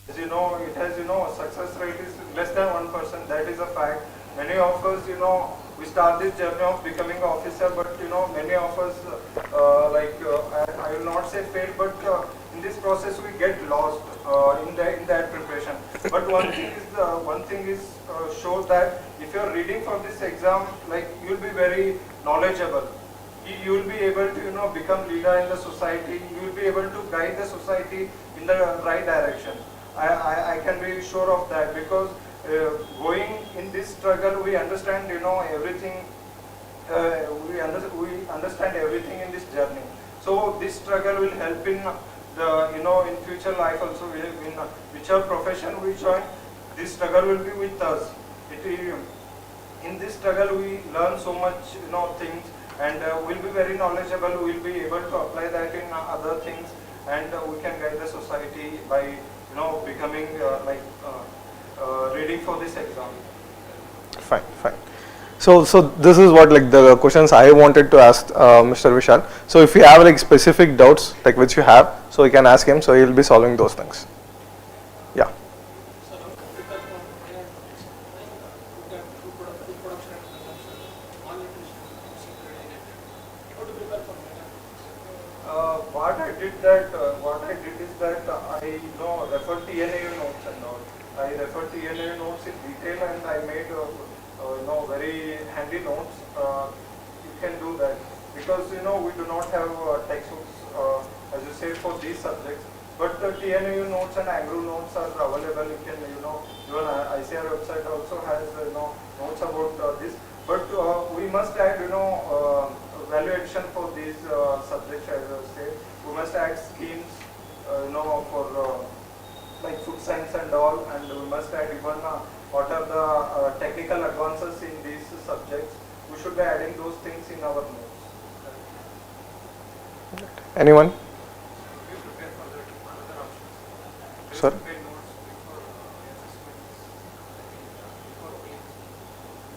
it has success rate is less than 1%. That is a fact. Many of us we start this journey of becoming an officer, but many of us I will not say fail, but in this process we get lost in that preparation. But one thing is shows that if you are reading for this exam, you will be very knowledgeable. You will be able to become leader in the society. You will be able to guide the society in the right direction. I can be sure of that, because going in this struggle, we understand everything. We understand everything in this journey. So this struggle will help in the in future life also. In whichever profession we join, this struggle will be with us. In this struggle we learn so much things, and we'll be very knowledgeable. We'll be able to apply that in other things, and we can guide the society by becoming reading for this exam. Fine, fine. So this is what the questions I wanted to ask Mr. Vishal. So if you have specific doubts which you have, so you can ask him. So he will be solving those things. Yeah. What I did is that I I refer TNAU notes and all. I refer TNAU notes in detail, and I made very handy notes. You can do that because we do not have textbooks as you said for these subjects. But TNAU notes and Angro notes are available. You can even ICR website also has notes about this. But we must add value addition for these subjects, as I said. We must add schemes for like food science and all, and we must add even what are the technical advances in these subjects. We should be adding those things in our notes. Anyone? Sir?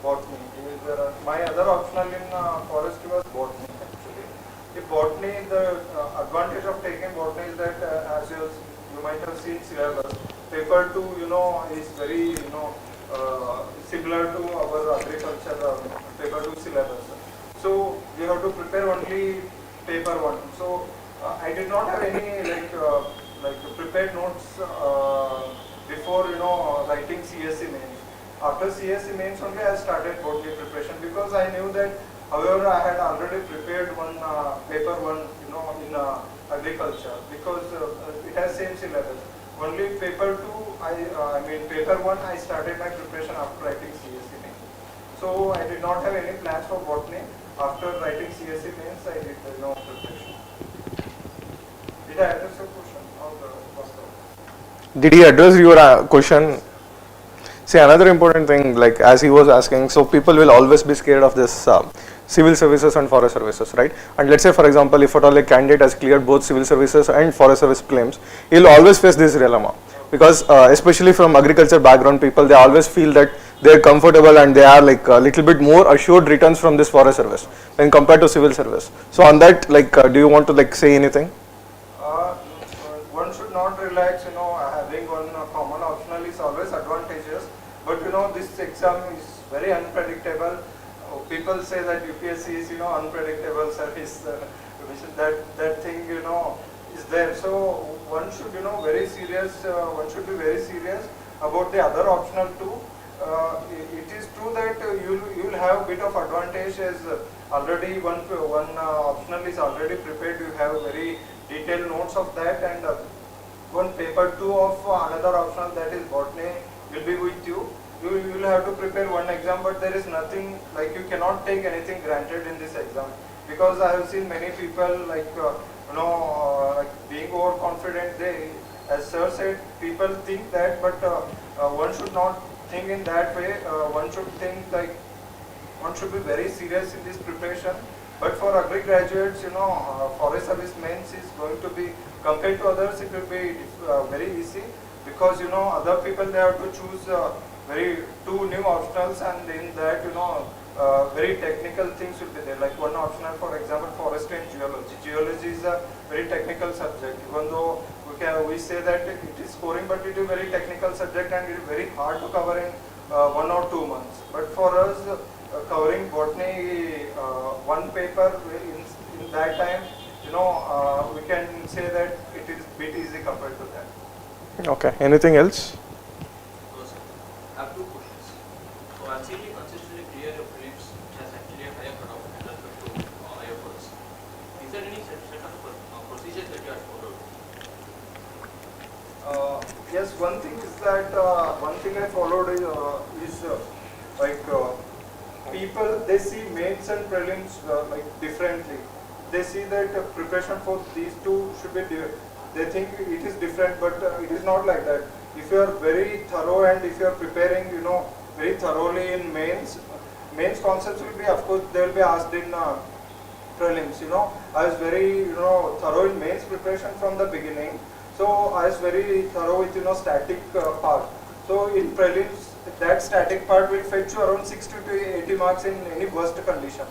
Botany. My other optional in forestry was botany actually. In botany, the advantage of taking botany is that as you might have seen syllabus, paper 2 is very similar to our agriculture paper 2 syllabus. So you have to prepare only paper 1. So I did not have any prepared notes before writing CSE mains. After CSE mains only I started botany preparation, because I knew that however I had already prepared one paper 1 in agriculture, because it has same syllabus. Only paper 2 paper 1 I started my preparation after writing CSE mains. So I did not have any plans for botany. After writing CSE mains I did preparation. Did I address your question or Did he address your question? See, another important thing, like as he was asking, so people will always be scared of this civil services and forest services, right? And let's say, for example, if at all a candidate has cleared both civil services and forest service claims, he'll always face this dilemma, because especially from agriculture background people, they always feel that they're comfortable and they are like a little bit more assured returns from this forest service when compared to civil service. So on that, do you want to say anything? One should not relax, having one common optional is always advantageous, but this exam is very unpredictable. People say that UPSC is unpredictable service, that thing is there. So one should very serious. One should be very serious about the other optional too. It is true that you will have a bit of advantage, as already one optional is already prepared. You have very detailed notes of that, and one paper 2 of another optional, that is botany, will be with you. You will have to prepare one exam, but there is nothing like you cannot take anything granted in this exam, because I have seen many people being overconfident. They, as sir said, people think that, but one should not think in that way. One should think one should be very serious in this preparation. But for agri graduates, forest service mains is going to be, compared to others, it will be very easy, because other people, they have to choose two new optionals, and in that very technical things will be there. Like one optional, for example, forestry and geology. Geology is a very technical subject. Even though we say that it is scoring, but it is a very technical subject and it is very hard to cover in 1 or 2 months. But for us, covering botany, one paper in that time, we can say that it is a bit easy compared to that. Okay. Anything else? I have 2 questions. So I've seen you consistently clear your prelims, which has actually a higher cutoff in respect to IFS. Is there any set of procedures that you have followed? Yes, one thing is that one thing I followed is people, they see mains and prelims differently. They see that preparation for these two should be different. They think it is different, but it is not like that. If you are very thorough and if you are preparing, very thoroughly in mains concepts will be, of course, they will be asked in prelims. I was very, thorough in mains preparation from the beginning. So I was very thorough with, static part. So in prelims, that static part will fetch you around 60 to 80 marks in any worst condition.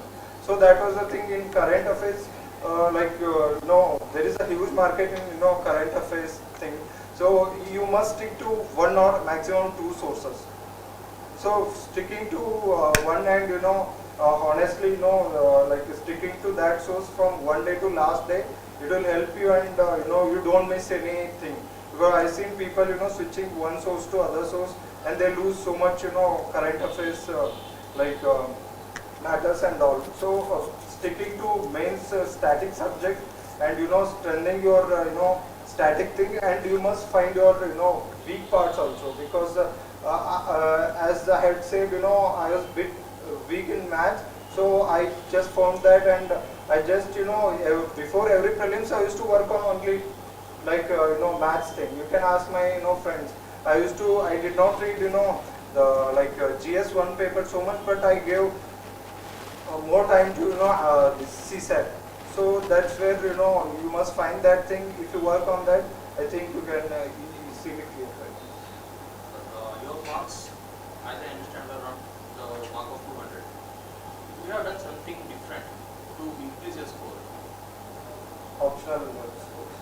So that was the thing in current affairs. There is a huge market in current affairs thing. So you must stick to 1 or maximum 2 sources. So sticking to one and honestly sticking to that source from one day to last day, it will help you, and you don't miss anything. Because I've seen people, switching one source to other source, and they lose so much, current affairs, like matters and all. So sticking to mains static subject, and strengthening your, static thing, and you must find your, weak parts also, because as I had said, I was bit weak in maths, so I just found that, and I just, before every prelims I used to work on only like, maths thing. You can ask my, friends. I did not read, the like GS1 paper so much, but I gave more time to, this CSAT. So that's where, you must find that thing. If you work on that, I think you can easily clear that. Your marks, as I understand, are around the mark of 200. You have done something different to increase your score. Optional scores.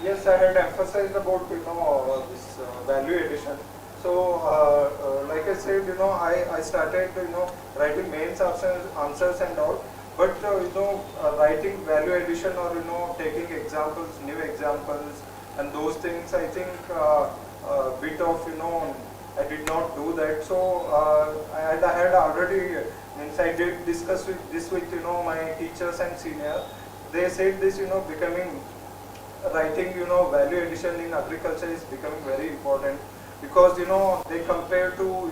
Yes, I had emphasized about, this value addition. So, like I said, I started, writing mains answers and all. But, writing value addition, or, taking examples, new examples, and those things, I think, bit of, I did not do that. So, I had already, means I did discuss this with, my teachers and seniors. They said this, becoming, writing, value addition in agriculture is becoming very important, because, they compare to,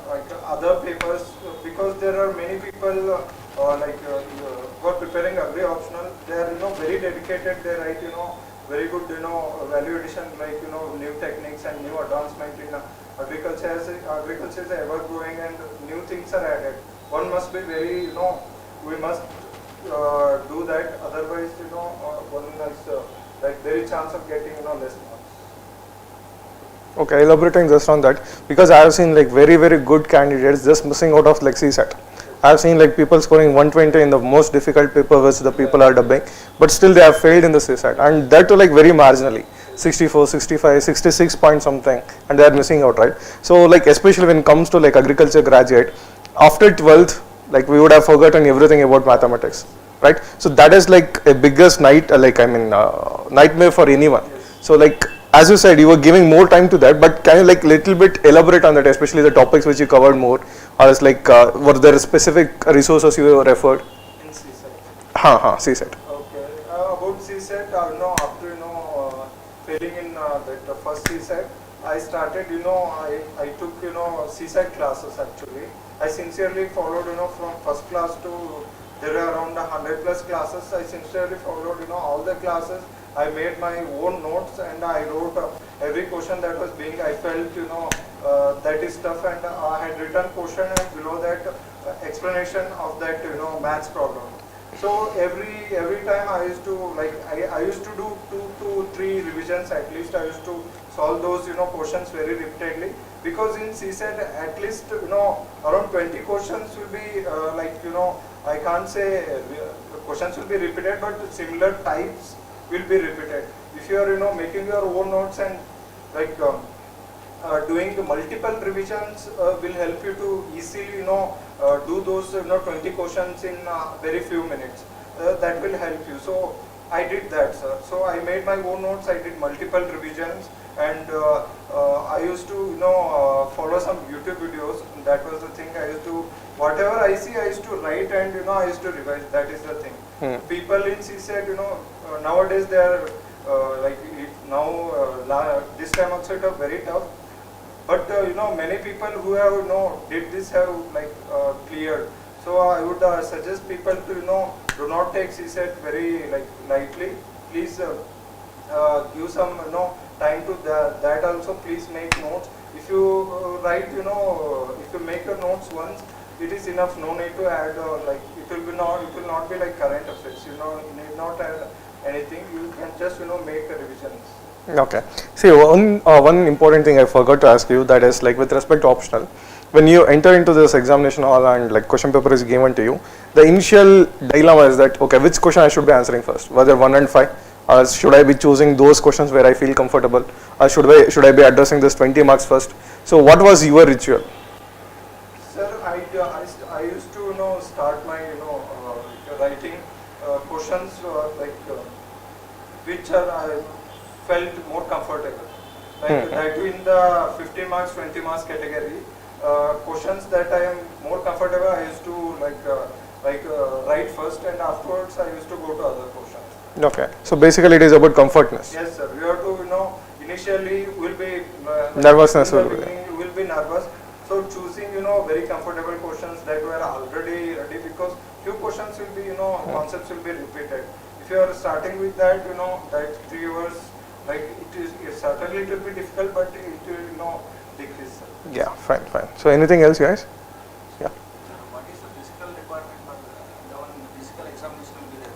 like other papers, because there are many people, like, who are preparing agri optional. They are, very dedicated. They write, very good, value addition, like, new techniques and new advancement in agriculture. As agriculture is ever growing and new things are added, one must be very, we must do that. Otherwise, one is like very chance of getting, less marks. Okay, elaborating just on that, because I have seen like very good candidates just missing out of like CSAT. I have seen like people scoring 120 in the most difficult paper which the people are dubbing, but still they have failed in the CSAT, and that too like very marginally, 64, 65, 66 point something, and they are missing out, right? So like especially when it comes to like agriculture graduate, after 12th, like we would have forgotten everything about mathematics, right? So that is like a biggest nightmare for anyone. So like as you said, you were giving more time to that, but can you like little bit elaborate on that, especially the topics which you covered more, or is like were there specific resources you referred? In CSAT. CSAT. Okay. About CSAT, after failing in that first CSAT, I started, I took, CSAT classes actually. I sincerely followed, from first class to, there are around 100 plus classes. I sincerely followed, all the classes. I made my own notes, and I wrote every question that was being, I felt, that is tough, and I had written question, and below that explanation of that, maths problem. So every time I used to, like, I used to do 2 to 3 revisions at least. I used to solve those, questions very repeatedly, because in CSAT at least, around 20 questions will be, like, I can't say questions will be repeated, but similar types will be repeated. If you are, making your own notes and like doing the multiple revisions will help you to easily, do those, 20 questions in very few minutes. That will help you. So I did that, sir. So I made my own notes. I did multiple revisions, and I used to, follow some YouTube videos. That was the thing. I used to, whatever I see, I used to write, and I used to revise. That is the thing. People in CSAT, nowadays they are like this time also it was very tough. But many people who have did this have like cleared. So I would suggest people to do not take CSAT very like lightly. Please give some time to that also. Please make notes. If you write, if you make your notes once, it is enough. No need to add like it will not be like current affairs. You need not add anything. You can just make the revisions. Okay. See, one important thing I forgot to ask you, that is like with respect to optional, when you enter into this examination hall and like question paper is given to you, the initial dilemma is that, okay, which question I should be answering first, whether 1 and 5, or should I be choosing those questions where I feel comfortable, or should I be addressing this 20 marks first? So what was your ritual? Sir, I used to start my writing questions like which are felt more comfortable. Like that in the 50 marks, 20 marks category, questions that I am more comfortable, I used to write first, and afterwards I used to go to other questions. Okay. So basically it is about comfortness. Yes, sir. You have to, initially will be Nervousness in the will be beginning you will be nervous. So choosing, very comfortable questions that were already ready, because few questions will be, concepts will be repeated. If you are starting with that, that 3 years, like certainly it will be difficult, but it will, decrease. Yeah, fine. So anything else, guys? Yeah. What is the physical requirement for the one physical examination will be there?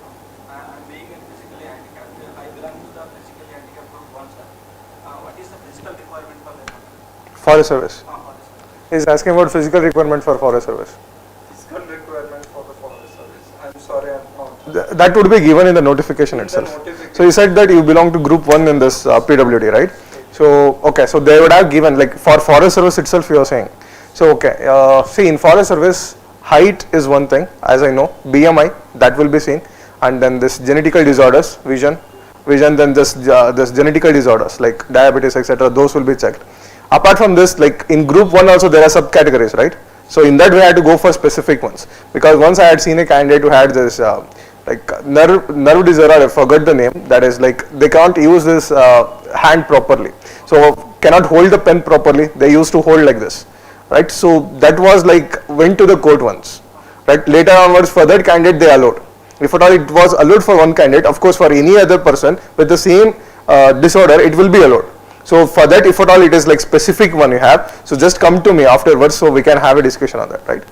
I'm being physically handicapped. I belong to the physically handicapped group one, sir. What is the physical requirement for that? Forest Service. For this. He's asking about physical requirement for Forest Service. Physical requirement for the forest service. I'm sorry, I'm not. That would be given in the notification In the itself. notification. So you said that you belong to group 1 in this PWD, right? So, okay, so they would have given, like for Forest Service itself you are saying. So, okay, see in Forest Service, height is one thing, as I know, BMI, that will be seen, and then this genetical disorders, vision, then this genetical disorders like diabetes, etc., those will be checked. Apart from this, like in group 1 also there are subcategories, right? So in that way I had to go for specific ones, because once I had seen a candidate who had this nerve disorder, I forgot the name, that is like they can't use this hand properly, so cannot hold the pen properly, they used to hold like this, right? So that was like went to the court once, right? Later onwards for that candidate they allowed. If at all it was allowed for one candidate, of course for any other person with the same disorder it will be allowed. So for that, if at all it is like specific one you have, so just come to me afterwards so we can have a discussion on that, right?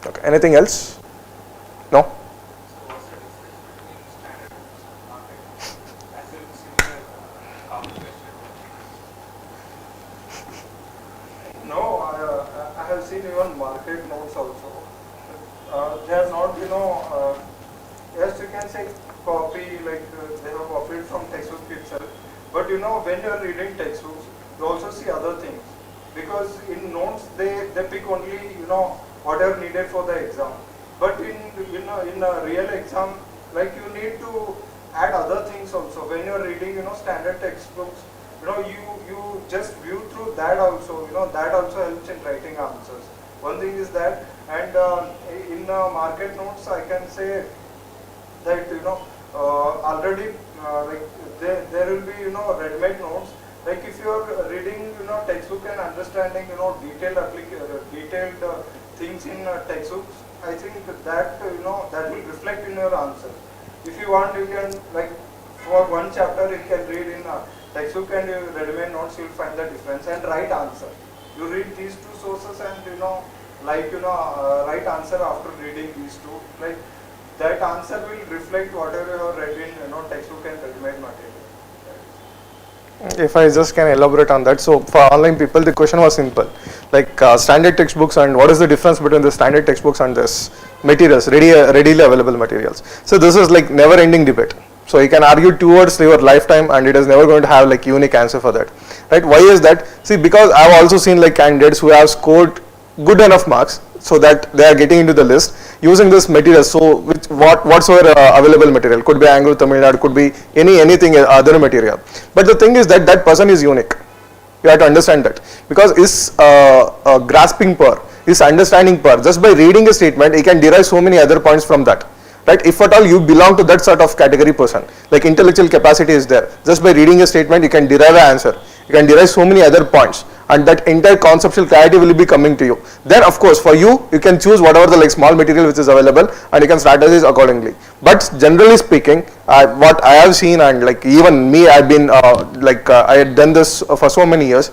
Okay. Anything else? No? So what's the difference between standard market as well as similar complex? No, I have seen even market notes also. They are not, yes, you can say copy, like they have copied from textbook itself. But when you are reading textbooks, you also see other things. Because in notes, they pick only, whatever needed for the exam. But in a real exam, like you need to add other things also. When you are reading, standard textbooks, you just view through that also, that also helps in writing answers. One thing is that, and in market notes, I can say that, already, like there will be, ready-made notes. Like if you are reading, textbook and understanding, detailed things in textbooks, I think that, that will reflect in your answer. If you want, you can, like, for one chapter, you can read in textbook and ready-made notes, you will find the difference and write answer. You read these two sources and, write answer after reading these two. Like, that answer will reflect whatever you have read in, textbook and ready-made material. If I just can elaborate on that, so for online people the question was simple, like standard textbooks, and what is the difference between the standard textbooks and this materials, readily available materials. So this is like never ending debate. So you can argue towards your lifetime and it is never going to have like unique answer for that, right? Why is that? See, because I have also seen like candidates who have scored good enough marks so that they are getting into the list using this material. So whatsoever available material, could be Anglo Tamil Nadu, could be anything other material. But the thing is that that person is unique. You have to understand that, because his grasping power, his understanding power, just by reading a statement, he can derive so many other points from that. Right? If at all you belong to that sort of category person, like intellectual capacity is there, just by reading a statement you can derive an answer, you can derive so many other points, and that entire conceptual clarity will be coming to you. Then of course for you, you can choose whatever the like small material which is available and you can strategize accordingly. But generally speaking, what I have seen, and like even me, I've been I had done this for so many years,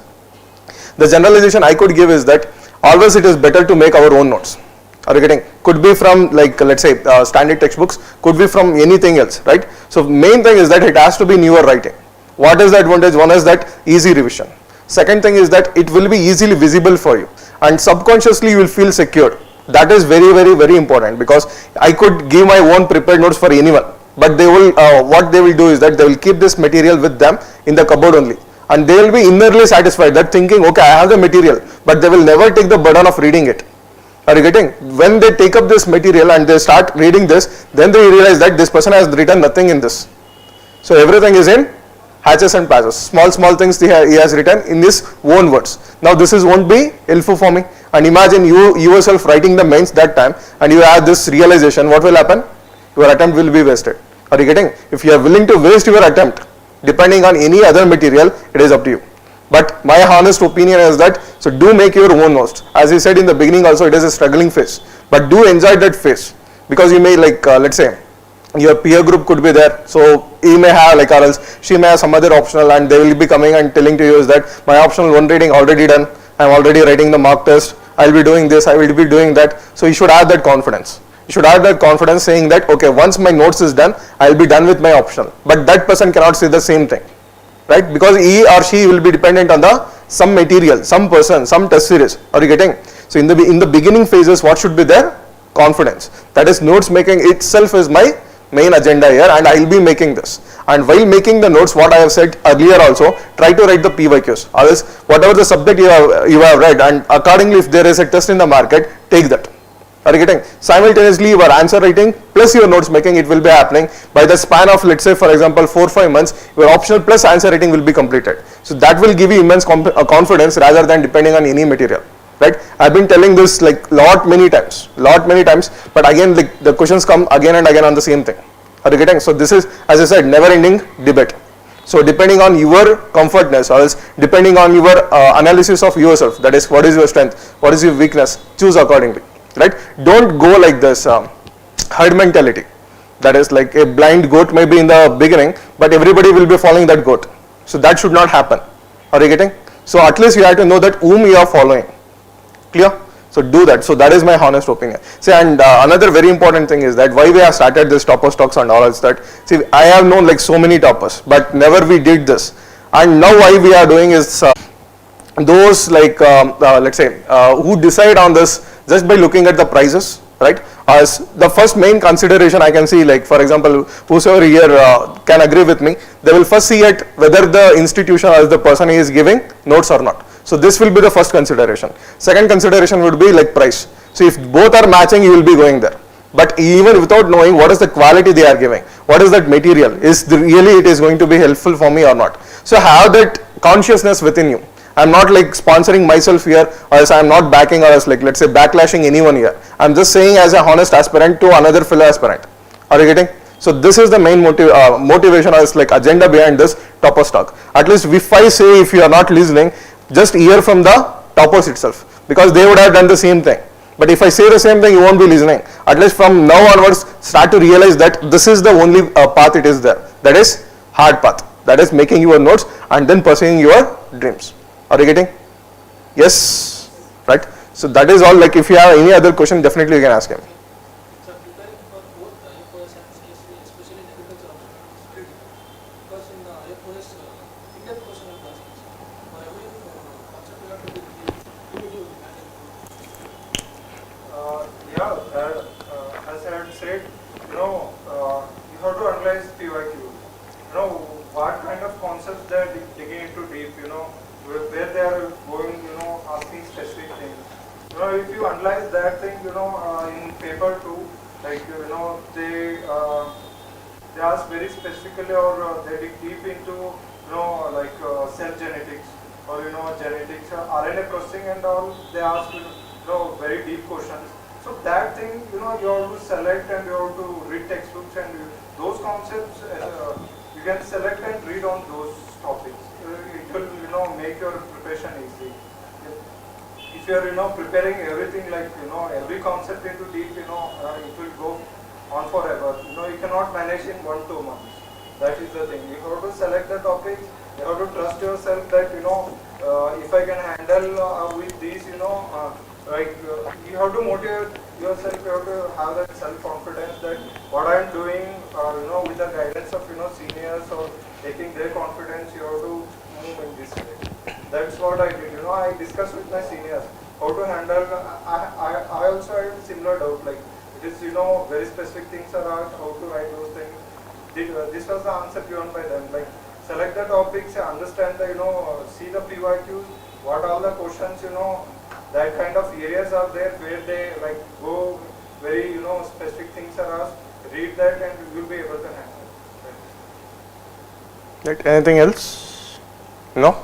the generalization I could give is that always it is better to make our own notes. Are you getting? Could be from like let's say standard textbooks, could be from anything else, right? So main thing is that it has to be newer writing. What is the advantage? One is that easy revision. Second thing is that it will be easily visible for you, and subconsciously you will feel secured. That is very, very, very important, because I could give my own prepared notes for anyone, but they will what they will do is that they will keep this material with them in the cupboard only, and they will be innerly satisfied that thinking, okay, I have the material, but they will never take the burden of reading it. Are you getting? When they take up this material and they start reading this, then they realize that this person has written nothing in this. So everything is in hatches and patches, small things he has written in his own words. Now this won't be helpful for me. And imagine you yourself writing the mains that time, and you have this realization, what will happen? Your attempt will be wasted. Are you getting? If you are willing to waste your attempt, depending on any other material, it is up to you. But my honest opinion is that, so do make your own notes. As I said in the beginning also, it is a struggling phase. But do enjoy that phase. Because you may let's say, your peer group could be there. So he may have or else she may have some other optional, and they will be coming and telling to you is that my optional one reading already done. I am already writing the mock test. I will be doing this. I will be doing that. So you should have that confidence. You should have that confidence saying that, okay, once my notes is done, I will be done with my optional. But that person cannot say the same thing. Right, because he or she will be dependent on some material, some person, some test series. Are you getting? So in the beginning phases, what should be there? Confidence. That is, notes making itself is my main agenda here, and I will be making this. And while making the notes, what I have said earlier also, try to write the PYQs. Otherwise, whatever the subject you have read, and accordingly, if there is a test in the market, take that. Are you getting? Simultaneously, your answer writing plus your notes making, it will be happening by the span of, let's say, for example, 4-5 months. Your optional plus answer writing will be completed. So that will give you immense confidence rather than depending on any material. Right? I've been telling this many times. But again, the questions come again and again on the same thing. Are you getting? So this is, as I said, never-ending debate. So depending on your comfortness, or else depending on your analysis of yourself, that is, what is your strength, what is your weakness, choose accordingly. Right? Don't go like this herd mentality. That is like a blind goat maybe in the beginning, but everybody will be following that goat. So that should not happen. Are you getting? So at least you have to know that whom you are following. Clear? So do that. So that is my honest opinion. See, and another very important thing is that why we have started this topper stocks and all that. See, I have known so many toppers, but never we did this. And now why we are doing is those let's say who decide on this just by looking at the prices, right? As the first main consideration I can see, for example, whosoever here can agree with me, they will first see at whether the institution or the person is giving notes or not. So this will be the first consideration. Second consideration would be price. So if both are matching, you will be going there. But even without knowing what is the quality they are giving, what is that material, really it is going to be helpful for me or not. So have that consciousness within you. I'm not sponsoring myself here, or else I'm not backing, or else let's say backlashing anyone here. I'm just saying as a honest aspirant to another fellow aspirant. Are you getting? So this is the main motivation, or else agenda behind this topper stock. At least if I say, if you are not listening, just hear from the toppers itself, because they would have done the same thing. But if I say the same thing, you won't be listening. At least from now onwards, start to realize that this is the only path it is there. That is hard path. That is making your notes and then pursuing your dreams. Are you getting? Yes, right? So that is all. If you have any other question, definitely you can ask him. So preparing for both IFS and CSV, especially in agriculture option, because in IFS, in-depth question of classes, for every concept you have to be limited. As I had said, you have to analyze PYQ. What kind of concepts they are digging into deep, where they are going, asking specific things. If you analyze that thing, in paper 2, they ask very specifically, or they dig deep into, cell genetics, or genetics, RNA processing and all. They ask very deep questions. So that thing, you have to select and you have to read textbooks, and those concepts you can select and read on those topics. It will make your preparation easy. If you are preparing everything every concept into deep, it will go on forever. You cannot manage in 1-2 months. That is the thing. You have to select the topics. You have to trust yourself that if I can handle with these, you have to motivate yourself. You have to have that self-confidence that what I am doing, with the guidance of seniors or taking their confidence, you have to move in this way. That's what I did. I discussed with my seniors how to handle. I also had similar doubt. It is very specific things are asked, how to write those things. This was the answer given by them. Select the topics, understand the see the PYQs, what all the questions that kind of areas are there where they go very specific things are asked. Read that and you will be able to handle. Right, anything else? No?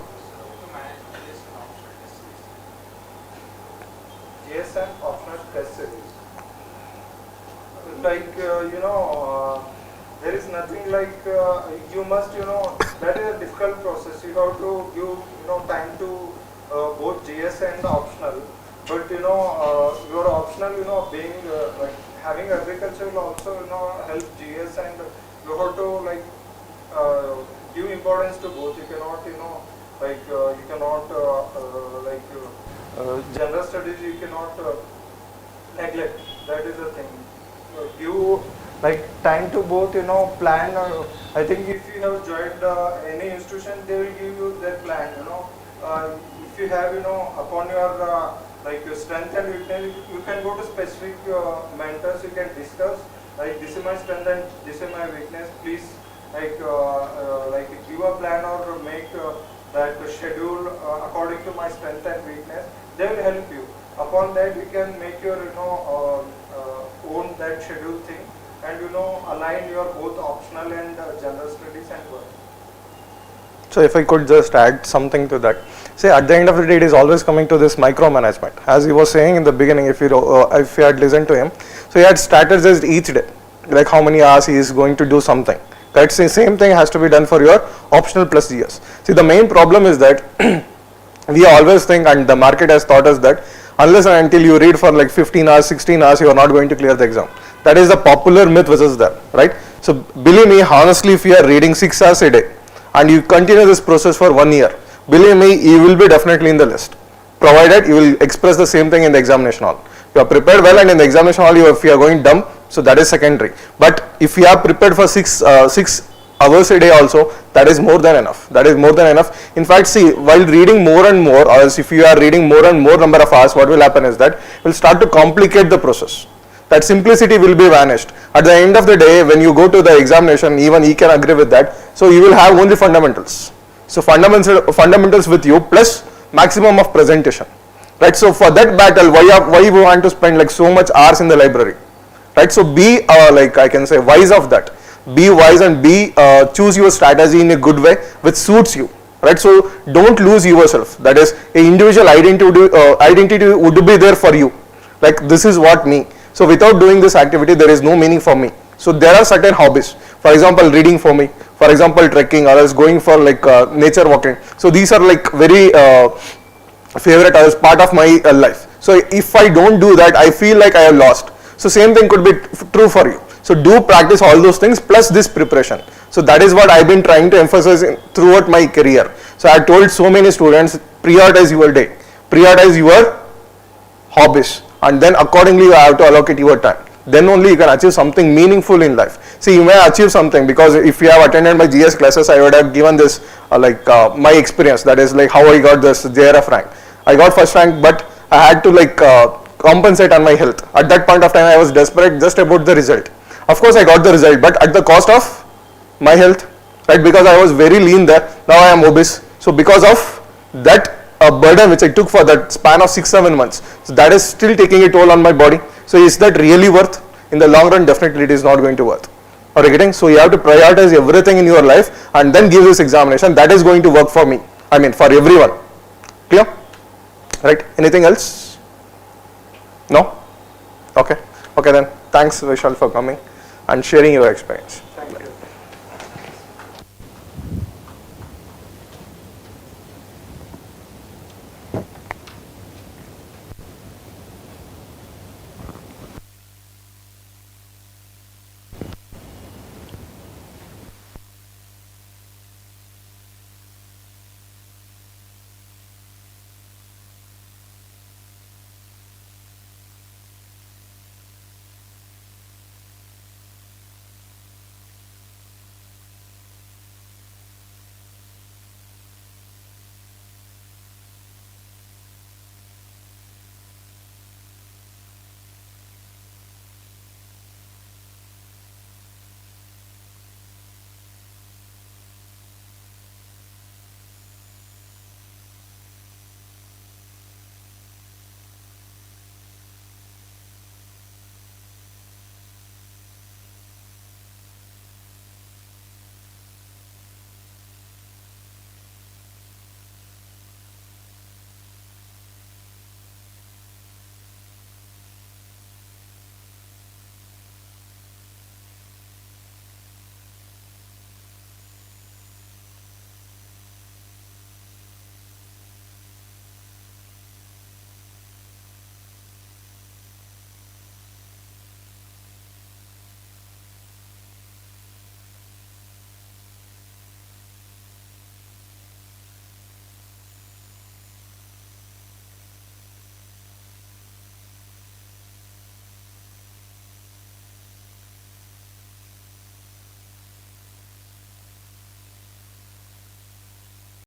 Yes, and optional test series. Like, there is nothing like, you must, that is a difficult process. You have to give, time to both GS and optional. But, your optional, being, like, having agriculture will also, help GS, and you have to, like, give importance to both. You cannot, you cannot, general studies you cannot neglect. That is the thing. Give like time to both, plan. I think if you have joined any institution, they will give you their plan. If you have, upon your like your strength and weakness, you can go to specific mentors. You can discuss like this is my strength and this is my weakness. Please like give a plan or make that schedule according to my strength and weakness. They will help you. Upon that, you can make your own that schedule thing, and align your both optional and general studies and work. So if I could just add something to that. See, at the end of the day, it is always coming to this micromanagement. As he was saying in the beginning, if you had listened to him, so he had strategized each day, like how many hours he is going to do something. Right? So same thing has to be done for your optional plus GS. See, the main problem is that we always think, and the market has taught us that unless and until you read for like 15 hours, 16 hours, you are not going to clear the exam. That is the popular myth which is there, right? So believe me, honestly, if you are reading 6 hours a day and you continue this process for 1 year, believe me, you will be definitely in the list, provided you will express the same thing in the examination hall. You are prepared well, and in the examination hall, if you are going dumb, so that is secondary. But if you are prepared for 6 hours a day also, that is more than enough. That is more than enough. In fact, see, while reading more and more, or else if you are reading more and more number of hours, what will happen is that it will start to complicate the process. That simplicity will be vanished. At the end of the day, when you go to the examination, even he can agree with that, so you will have only fundamentals. So fundamentals with you plus maximum of presentation. Right? So for that battle, why you want to spend like so much hours in the library? Right? So be like I can say wise of that. Be wise and choose your strategy in a good way which suits you. Right? So don't lose yourself. That is, a individual identity would be there for you. Like, this is what me. So without doing this activity, there is no meaning for me. So there are certain hobbies. For example, reading for me. For example, trekking, or else going for like nature walking. So these are like very favorite as part of my life. So if I don't do that, I feel like I have lost. So same thing could be true for you. So do practice all those things plus this preparation. So that is what I've been trying to emphasize throughout my career. So I told so many students, prioritize your day, prioritize your hobbies, and then accordingly you have to allocate your time. Then only you can achieve something meaningful in life. See, you may achieve something, because if you have attended my GS classes, I would have given this my experience. That is like how I got this JRF rank. I got first rank, but I had to like compensate on my health. At that point of time, I was desperate just about the result. Of course, I got the result, but at the cost of my health, right? Because I was very lean there. Now I am obese. So because of that burden which I took for that span of 6-7 months, so that is still taking a toll on my body. So is that really worth? In the long run, definitely it is not going to worth. Are you getting? So you have to prioritize everything in your life and then give this examination. That is going to work for me. I mean, for everyone. Clear? Right? Anything else? No? Okay. Okay then. Thanks, Vishal, for coming and sharing your experience.